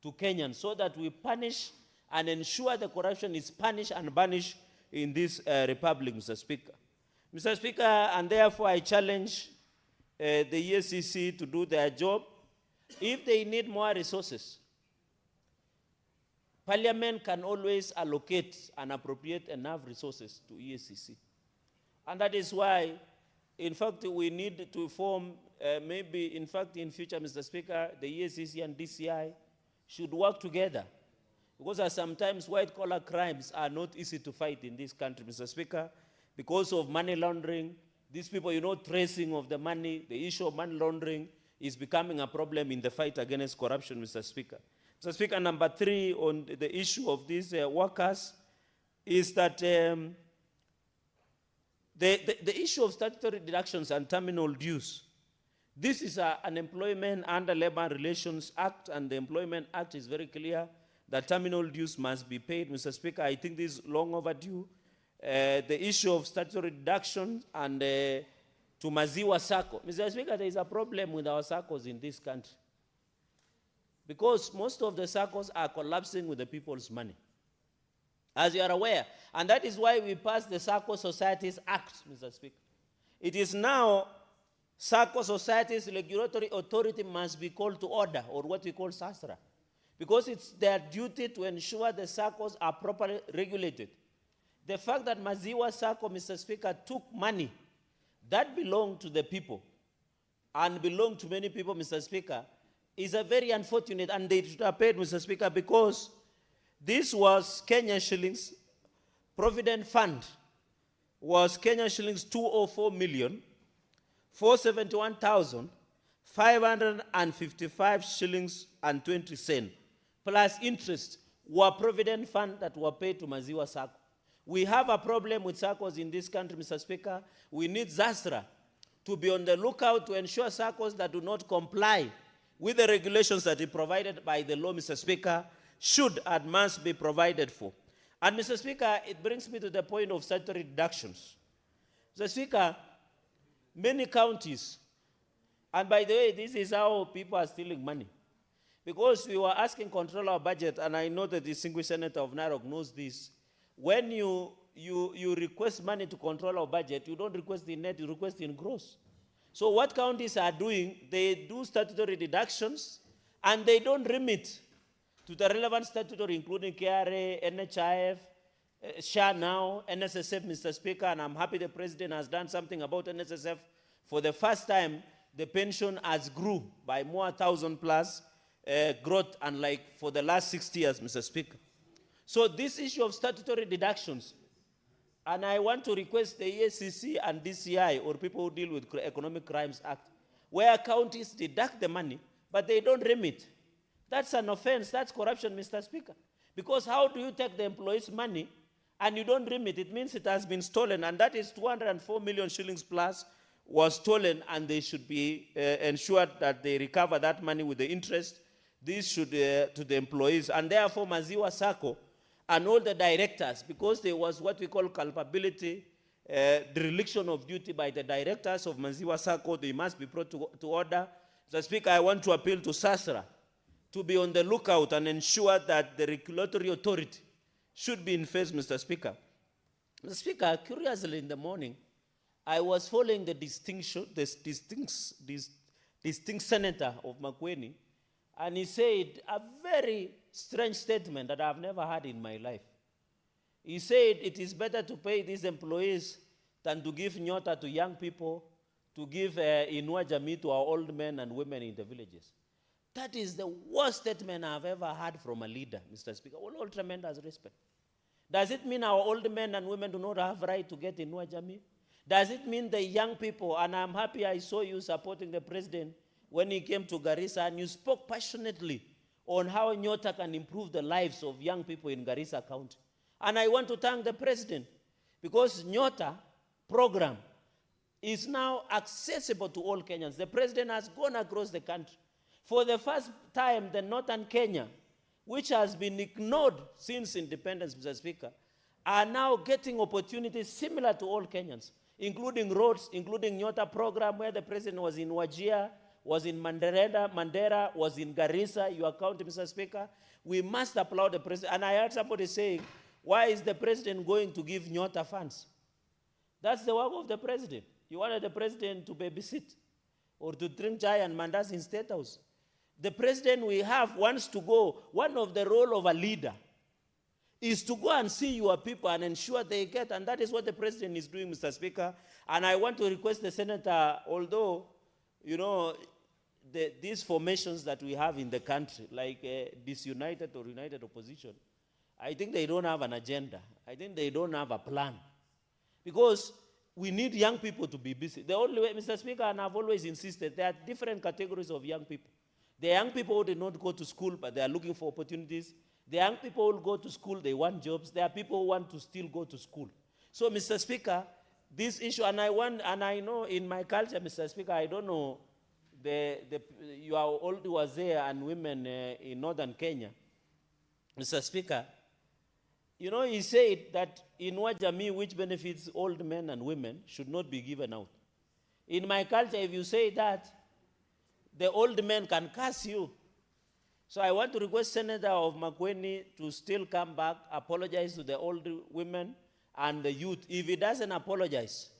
Speaker 6: to Kenyans so that we punish and ensure the corruption is punished and banished in this republic, Mr. Speaker. Mr. Speaker, and therefore I challenge the EACC to do their job. If they need more resources, Parliament can always allocate and appropriate enough resources to EACC. And that is why, in fact, we need to form, maybe, in fact, in future, Mr. Speaker, the EACC and DCI should work together. Because sometimes white-collar crimes are not easy to fight in this country, Mr. Speaker, because of money laundering. These people, you know, tracing of the money, the issue of money laundering is becoming a problem in the fight against corruption, Mr. Speaker. Mr. Speaker, number 3 on the issue of these workers is that the issue of statutory deductions and terminal dues. This is an employment under Labor Relations Act, and the Employment Act is very clear that terminal dues must be paid. Mr. Speaker, I think this is long overdue. The issue of statutory deductions and to Maziwa Sacco. Mr. Speaker, there is a problem with our SACCOs in this country, because most of the SACCOs are collapsing with the people's money, as you are aware. And that is why we passed the SACCO Societies Act, Mr. Speaker. It is now SACCO Societies Regulatory Authority must be called to order, or what we call SASRA, because it's their duty to ensure the SACCOs are properly regulated. The fact that Maziwa Sacco, Mr. Speaker, took money that belonged to the people and belonged to many people, Mr. Speaker, is a very unfortunate, and they should have paid, Mr. Speaker, because this was Kenya shillings. Provident Fund was Kenya shillings 204,471,555 shillings and 20 cents, plus interest, were Provident Fund that were paid to Maziwa Sacco. We have a problem with SACCOs in this country, Mr. Speaker. We need ZASRA to be on the lookout to ensure SACCOs that do not comply with the regulations that are provided by the law, Mr. Speaker, should and must be provided for. And, Mr. Speaker, it brings me to the point of statutory deductions. Mr. Speaker, many counties, and by the way, this is how people are stealing money. Because we were asking control of budget, and I know the distinguished senator of Narok knows this. When you you request money to control our budget, you don't request in net, you request in gross. So what counties are doing, they do statutory deductions and they don't remit to the relevant statutory, including KRA, NHIF, SHA now, NSSF, Mr. Speaker, and I'm happy the President has done something about NSSF. For the first time, the pension has grew by more 1,000 plus growth, unlike for the last 60 years, Mr. Speaker. So this issue of statutory deductions, and I want to request the EACC and DCI, or people who deal with Economic Crimes Act, where counties deduct the money, but they don't remit. That's an offense, that's corruption, Mr. Speaker. Because how do you take the employee's money and you don't remit? It means it has been stolen, and that is 204 million shillings plus was stolen, and they should be ensured that they recover that money with the interest. This should to the employees, and therefore Maziwa Sacco and all the directors, because there was what we call culpability, dereliction of duty by the directors of Maziwa Sacco, they must be brought to order. Mr. Speaker, I want to appeal to SASRA to be on the lookout and ensure that the regulatory authority should be in phase, Mr. Speaker. Mr. Speaker, curiously in the morning, I was following the distinct senator of Makueni, and he said a very strange statement that I've never heard in my life. He said it is better to pay these employees than to give nyota to young people, to give Inua Jamii to our old men and women in the villages. That is the worst statement I've ever heard from a leader, Mr. Speaker. All tremendous respect. Does it mean our old men and women do not have right to get Inua Jamii? Does it mean the young people, and I'm happy I saw you supporting the president when he came to Garissa, and you spoke passionately on how Nyota can improve the lives of young people in Garissa County. And I want to thank the president, because Nyota program is now accessible to all Kenyans. The president has gone across the country. For the first time, the northern Kenya, which has been ignored since independence, Mr. Speaker, are now getting opportunities similar to all Kenyans, including roads, including Nyota program, where the president was in Wajir, was in Mandera, was in Garissa, your county, Mr. Speaker. We must applaud the president. And I heard somebody saying, why is the president going to give Nyota funds? That's the work of the president. You wanted the president to babysit or to drink chai and mandas in State House. The president we have wants to go. One of the role of a leader is to go and see your people and ensure they get, and that is what the president is doing, Mr. Speaker. And I want to request the senator, although, you know, these formations that we have in the country, like disunited or united opposition, I think they don't have an agenda. I think they don't have a plan. Because we need young people to be busy. The only way, Mr. Speaker, and I've always insisted, there are different categories of young people. The young people who did not go to school, but they are looking for opportunities. The young people who go to school, they want jobs. There are people who want to still go to school. So, Mr. Speaker, this issue, and I know in my culture, Mr. Speaker, I don't know, you are old wazee and women in northern Kenya. Mr. Speaker, you know, he said that Inua Jamii, which benefits old men and women, should not be given out. In my culture, if you say that, the old men can curse you. So I want to request Senator of Makueni to still come back, apologize to the old women and the youth. If he doesn't apologize,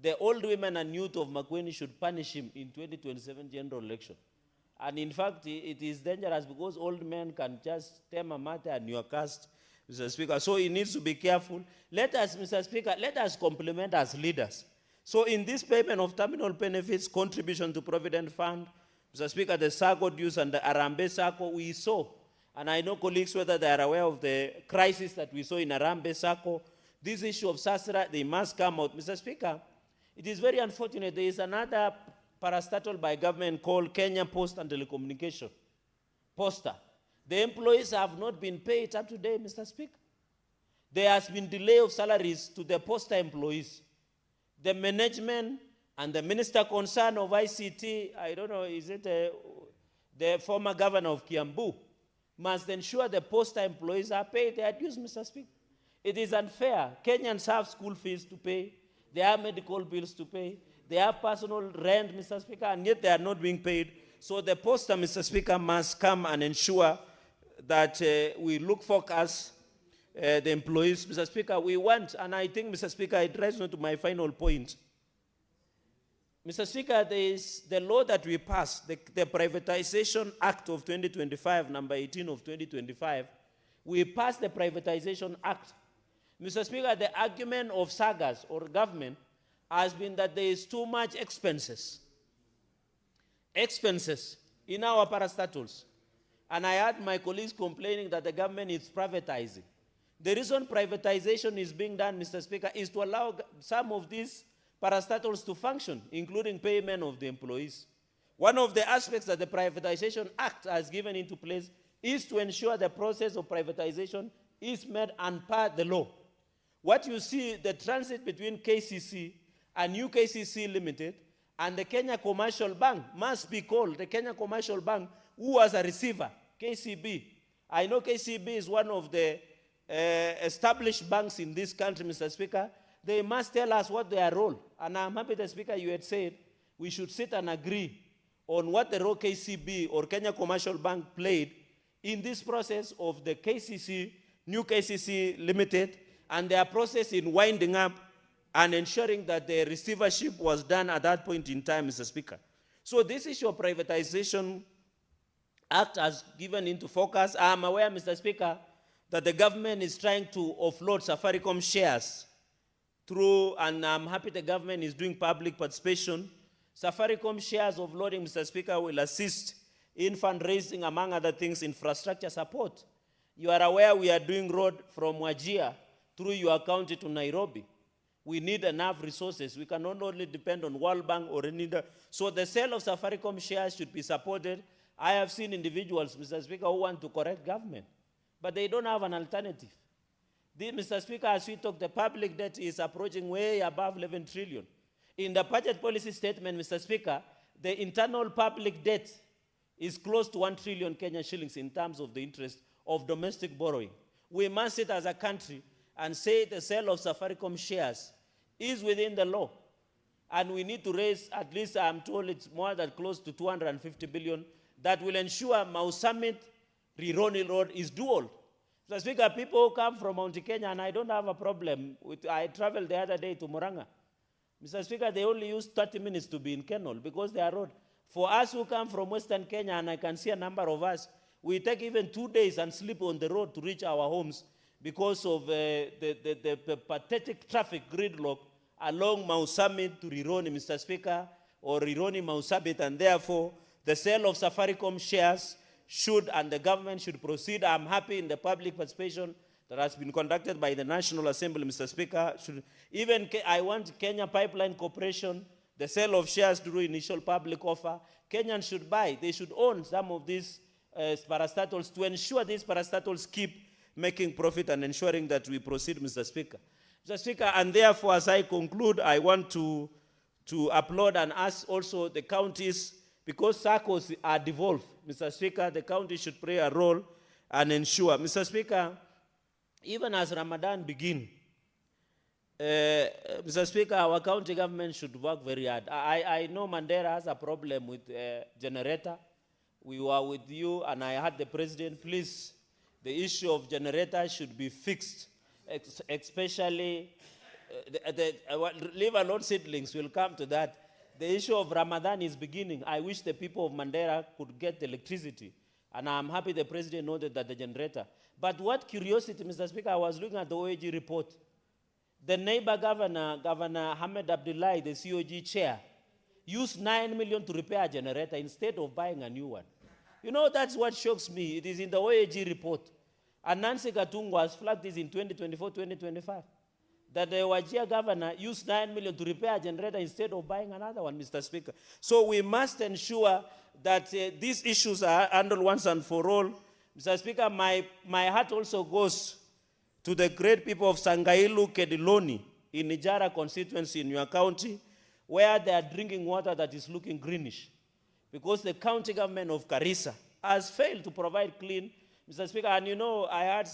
Speaker 6: the old women and youth of Makueni should punish him in 2027 general election. And in fact, it is dangerous because old men can just stem a matter and you are cast, Mr. Speaker. So he needs to be careful. Let us, Mr. Speaker, let us complement as leaders. So in this payment of terminal benefits, contribution to Provident Fund, Mr. Speaker, the SACCO dues and the Arambe SACCO we saw, and I know colleagues whether they are aware of the crisis that we saw in Arambe SACCO, this issue of SASRA, they must come out. Mr. Speaker, it is very unfortunate. There is another parastatal by government called Kenya Post and Telecommunication, Posta. The employees have not been paid up to date, Mr. Speaker. There has been delay of salaries to the Posta employees. The management and the minister concerned of ICT, I don't know, is it the former governor of Kiambu, must ensure the Posta employees are paid their dues, Mr. Speaker. It is unfair. Kenyans have school fees to pay. They have medical bills to pay. They have personal rent, Mr. Speaker, and yet they are not being paid. So the Posta, Mr. Speaker, must come and ensure that we look focus the employees. Mr. Speaker, we want, and I think, Mr. Speaker, it drives me to my final point. Mr. Speaker, there is the law that we passed, the Privatization Act of 2025, number 18 of 2025. We passed the Privatization Act. Mr. Speaker, the argument of SAGAs or government has been that there is too much expenses in our parastatals. And I heard my colleagues complaining that the government is privatizing. The reason privatization is being done, Mr. Speaker, is to allow some of these parastatals to function, including payment of the employees. One of the aspects that the Privatization Act has given into place is to ensure the process of privatization is made and per the law. What you see, the transit between KCC and New KCC Limited and the Kenya Commercial Bank must be called the Kenya Commercial Bank, who was a receiver, KCB. I know KCB is one of the established banks in this country, Mr. Speaker. They must tell us what their role. And I'm happy, the Speaker, you had said we should sit and agree on what the role KCB or Kenya Commercial Bank played in this process of the KCC, New KCC Limited, and their process in winding up and ensuring that the receivership was done at that point in time, Mr. Speaker. So this issue of Privatization Act has given into focus. I am aware, Mr. Speaker, that the government is trying to offload Safaricom shares through, and I'm happy the government is doing public participation. Safaricom shares offloading, Mr. Speaker, will assist in fundraising, among other things, infrastructure support. You are aware we are doing road from Wajir through your county to Nairobi. We need enough resources. We cannot only depend on World Bank or any other. So the sale of Safaricom shares should be supported. I have seen individuals, Mr. Speaker, who want to correct government, but they don't have an alternative. Mr. Speaker, as we talk, the public debt is approaching way above 11 trillion. In the budget policy statement, Mr. Speaker, the internal public debt is close to 1 trillion Kenyan shillings in terms of the interest of domestic borrowing. We must sit as a country and say the sale of Safaricom shares is within the law. And we need to raise, at least I'm told it's more than close to 250 billion, that will ensure Mau Summit, Rironi Road is dual. Mr. Speaker, people come from Mount Kenya, and I don't have a problem with, I traveled the other day to Murang'a. Mr. Speaker, they only use 30 minutes to be in Kenol because they are road. For us who come from Western Kenya, and I can see a number of us, we take even 2 days and sleep on the road to reach our homes because of the pathetic traffic gridlock along Mau Summit to Rironi, Mr. Speaker, or Rironi Mau Summit, and therefore the sale of Safaricom shares should, and the government should proceed. I'm happy in the public participation that has been conducted by the National Assembly, Mr. Speaker. I want Kenya Pipeline Corporation, the sale of shares through initial public offer. Kenyans should buy, they should own some of these parastatals to ensure these parastatals keep making profit and ensuring that we proceed, Mr. Speaker. Mr. Speaker, and therefore, as I conclude, I want to applaud and ask also the counties, because SACCOs are devolved, Mr. Speaker, the county should play a role and ensure. Mr. Speaker, even as Ramadan begins, Mr. Speaker, our county government should work very hard. I know Mandera has a problem with generator. We were with you, and I had the president, please, the issue of generator should be fixed, especially, leave alone seedlings, we'll come to that. The issue of Ramadan is beginning. I wish the people of Mandera could get electricity. And I'm happy the president noted that the generator. But what curiosity, Mr. Speaker, I was looking at the OAG report. The neighbor governor, Governor Ahmed Abdullahi, the COG chair, used 9 million to repair a generator instead of buying a new one. You know, that's what shocks me. It is in the OAG report. And Nancy Gatungu has flagged this in 2024-2025. That the Wajir governor used 9 million to repair a generator instead of buying another one, Mr. Speaker. So we must ensure that these issues are handled once and for all. Mr. Speaker, my heart also goes to the great people of Sangailu, Kediloni, in Nijara constituency in your county, where they are drinking water that is looking greenish, because the county government of Garissa has failed to provide clean, Mr. Speaker. And you know, I heard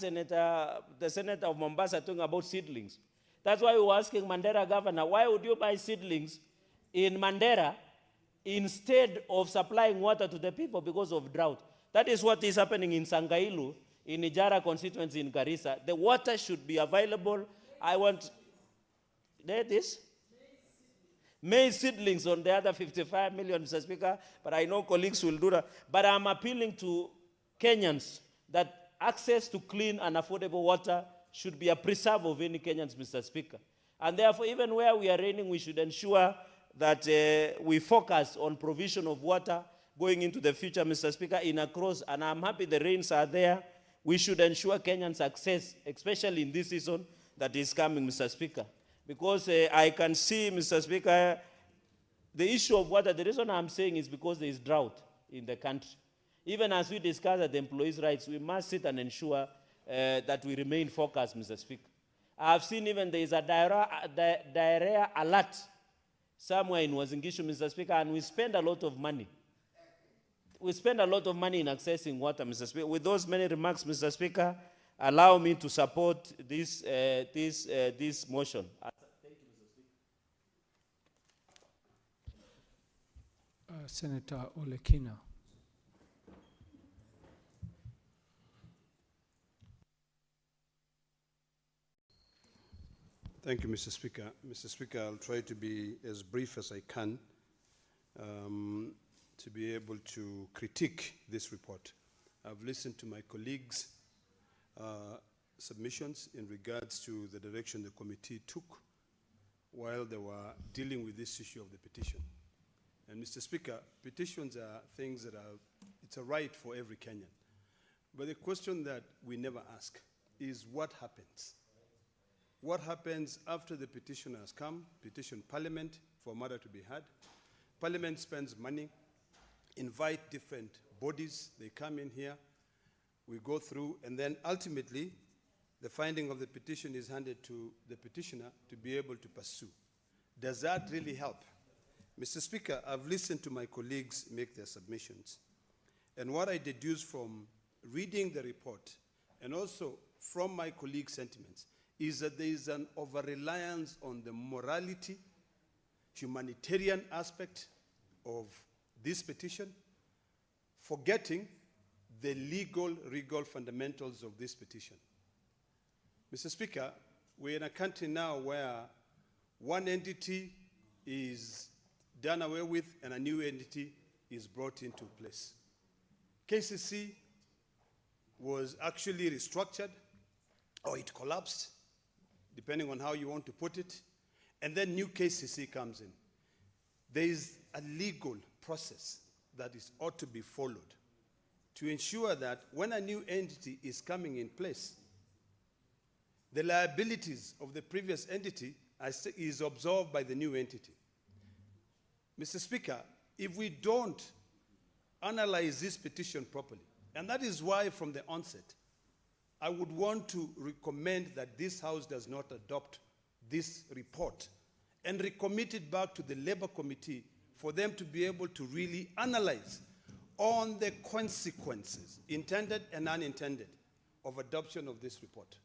Speaker 6: the Senator of Mombasa talking about seedlings. That's why we were asking Mandera governor, why would you buy seedlings in Mandera instead of supplying water to the people because of drought? That is what is happening in Sangailu, in Ijara constituency in Garissa, the water should be available. I want, there it is. Maize seedlings on the other 55 million, Mr. Speaker, but I know colleagues will do that. But I'm appealing to Kenyans that access to clean and affordable water should be a preserve of any Kenyans, Mr. Speaker. And therefore, even where we are raining, we should ensure that we focus on provision of water going into the future, Mr. Speaker, in across, and I'm happy the rains are there. We should ensure Kenyans access, especially in this season that is coming, Mr. Speaker. Because I can see, Mr. Speaker, the issue of water, the reason I'm saying is because there is drought in the country. Even as we discuss at the employees' rights, we must sit and ensure that we remain focused, Mr. Speaker. I've seen even there is a diarrhea alert somewhere in Wazingishu, Mr. Speaker, and we spend a lot of money. We spend a lot of money in accessing water, Mr. Speaker. With those many remarks, Mr. Speaker, allow me to support this motion. Thank you, Mr. Speaker.
Speaker 5: Senator Olekina.
Speaker 7: Thank you, Mr. Speaker. Mr. Speaker, I'll try to be as brief as I can to be able to critique this report. I've listened to my colleagues' submissions in regards to the direction the committee took while they were dealing with this issue of the petition. And Mr. Speaker, petitions are things that it's a right for every Kenyan. But the question that we never ask is what happens? What happens after the petition has come, petition Parliament for a matter to be heard? Parliament spends money, invite different bodies, they come in here, we go through, and then ultimately the finding of the petition is handed to the petitioner to be able to pursue. Does that really help? Mr. Speaker, I've listened to my colleagues make their submissions. And what I deduce from reading the report and also from my colleagues' sentiments is that there is an over-reliance on the morality, humanitarian aspect of this petition, forgetting the legal fundamentals of this petition. Mr. Speaker, we're in a country now where one entity is done away with and a new entity is brought into place. KCC was actually restructured, or it collapsed, depending on how you want to put it, and then new KCC comes in. There is a legal process that ought to be followed to ensure that when a new entity is coming in place, the liabilities of the previous entity is absorbed by the new entity. Mr. Speaker, if we don't analyze this petition properly, and that is why from the onset, I would want to recommend that this House does not adopt this report and recommit it back to the Labour Committee for them to be able to really analyze on the consequences, intended and unintended, of adoption of this report.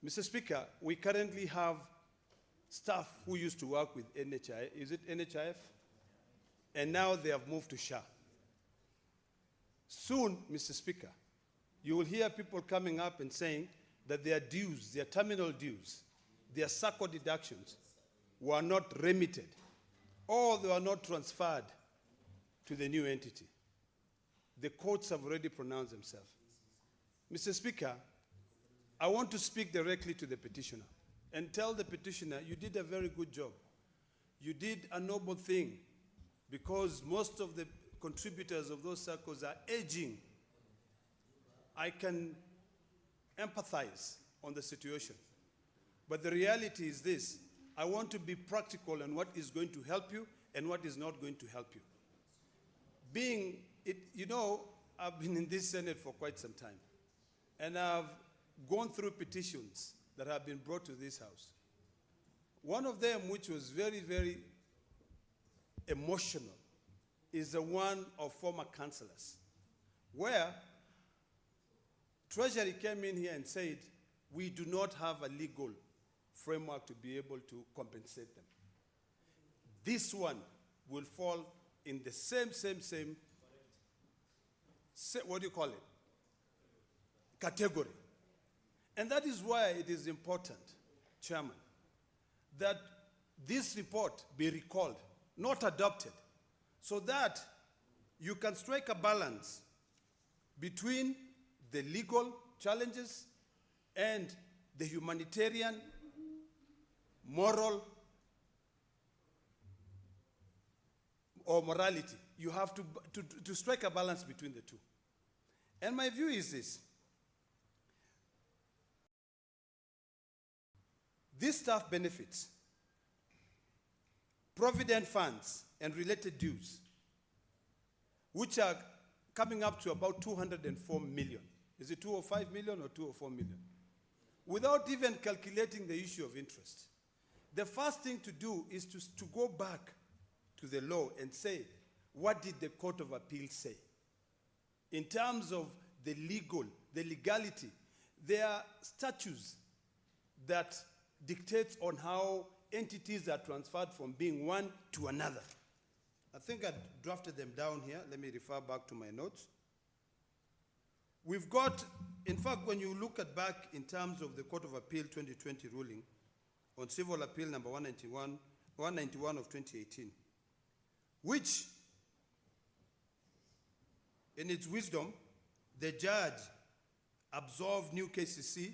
Speaker 7: Mr. Speaker, we currently have staff who used to work with NHIF, is it NHIF? And now they have moved to SHA. Soon, Mr. Speaker, you will hear people coming up and saying that their dues, their terminal dues, their SACCO deductions were not remitted, or they were not transferred to the new entity. The courts have already pronounced themselves. Mr. Speaker, I want to speak directly to the petitioner and tell the petitioner, you did a very good job. You did a noble thing, because most of the contributors of those circles are aging. I can empathize on the situation. But the reality is this: I want to be practical on what is going to help you and what is not going to help you. I've been in this Senate for quite some time, and I've gone through petitions that have been brought to this House. One of them, which was very, very emotional, is the one of former councillors, where Treasury came in here and said, we do not have a legal framework to be able to compensate them. This one will fall in the same, what do you call it? category. And that is why it is important, Chairman, that this report be recalled, not adopted, so that you can strike a balance between the legal challenges and the humanitarian, moral, or morality. You have to strike a balance between the two. And my view is this. These staff benefits, provident funds, and related dues, which are coming up to about 204 million. Is it 205 million or 204 million? Without even calculating the issue of interest. The first thing to do is to go back to the law and say, what did the Court of Appeal say? In terms of the legality, there are statutes that dictates on how entities are transferred from being one to another. I think I drafted them down here. Let me refer back to my notes. We've got, in fact, when you look at back in terms of the Court of Appeal 2020 ruling on Civil Appeal number 191 of 2018, which, in its wisdom, the judge absolved new KCC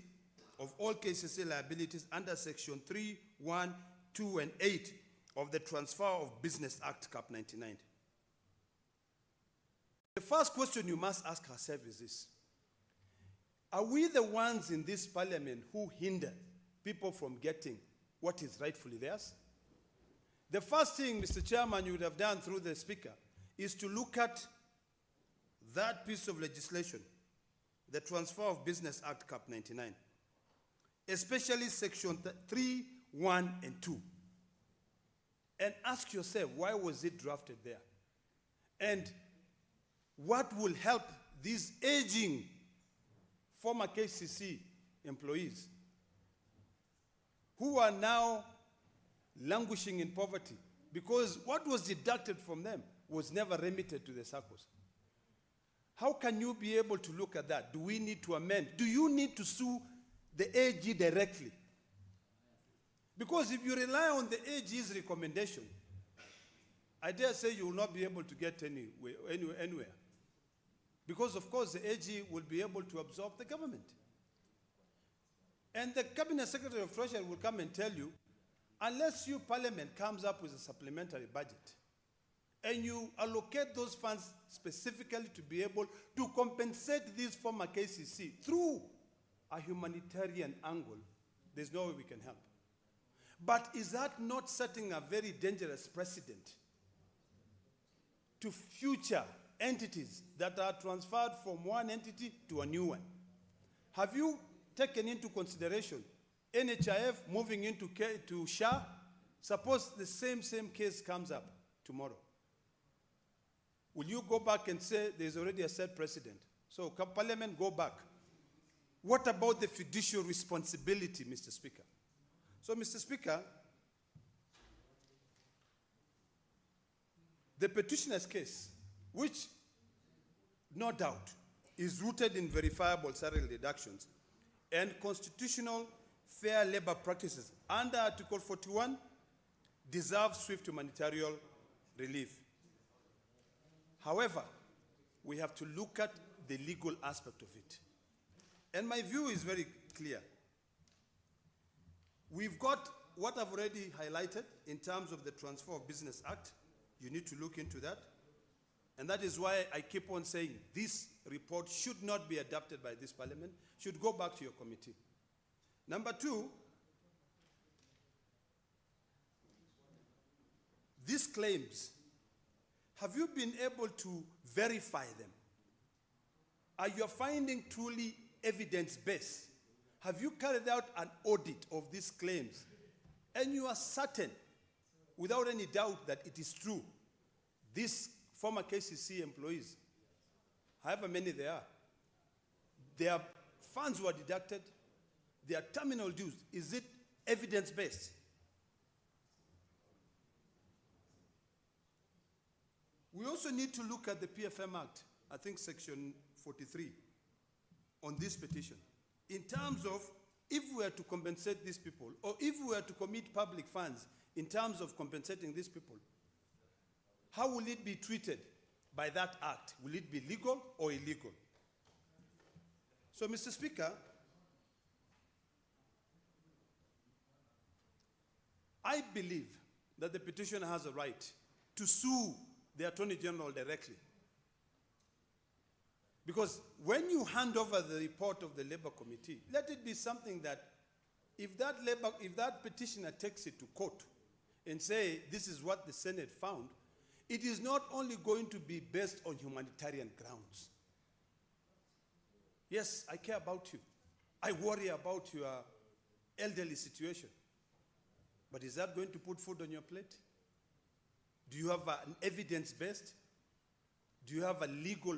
Speaker 7: of all KCC liabilities under section 3, 1, 2, and 8 of the Transfer of Business Act, Cap 99. The first question you must ask yourself is this. Are we the ones in this parliament who hinder people from getting what is rightfully theirs? The first thing, Mr. Chairman, you would have done through the Speaker is to look at that piece of legislation, the Transfer of Business Act, Cap 99, especially section 3, 1, and 2. And ask yourself, why was it drafted there? And what will help these aging former KCC employees who are now languishing in poverty? Because what was deducted from them was never remitted to the SACCOs. How can you be able to look at that? Do we need to amend? Do you need to sue the AG directly? Because if you rely on the AG's recommendation, I dare say you will not be able to get anywhere. Because, of course, the AG will be able to absorb the government. And the Cabinet Secretary of Treasury will come and tell you, unless your parliament comes up with a supplementary budget, and you allocate those funds specifically to be able to compensate these former KCC through a humanitarian angle, there's no way we can help. But is that not setting a very dangerous precedent to future entities that are transferred from one entity to a new one? Have you taken into consideration NHIF moving into to SHA? Suppose the same case comes up tomorrow. Will you go back and say there's already a set precedent? So can Parliament go back? What about the fiduciary responsibility, Mr. Speaker? So, Mr. Speaker, the petitioner's case, which no doubt is rooted in verifiable salary deductions and constitutional fair labor practices under Article 41, deserves swift humanitarian relief. However, we have to look at the legal aspect of it. And my view is very clear. We've got what I've already highlighted in terms of the Transfer of Business Act. You need to look into that. And that is why I keep on saying this report should not be adopted by this parliament, should go back to your committee. Number two, these claims, have you been able to verify them? Are your findings truly evidence-based? Have you carried out an audit of these claims? And you are certain, without any doubt, that it is true. These former KCC employees, however many they are, their funds were deducted, their terminal dues, is it evidence-based? We also need to look at the PFM Act, I think section 43, on this petition in terms of if we were to compensate these people, or if we were to commit public funds in terms of compensating these people, how will it be treated by that act? Will it be legal or illegal? So, Mr. Speaker, I believe that the petitioner has a right to sue the Attorney General directly. Because when you hand over the report of the Labour Committee, let it be something that if that petitioner takes it to court and say this is what the Senate found, it is not only going to be based on humanitarian grounds. Yes, I care about you. I worry about your elderly situation. But is that going to put food on your plate? Do you have an evidence-based? Do you have a legal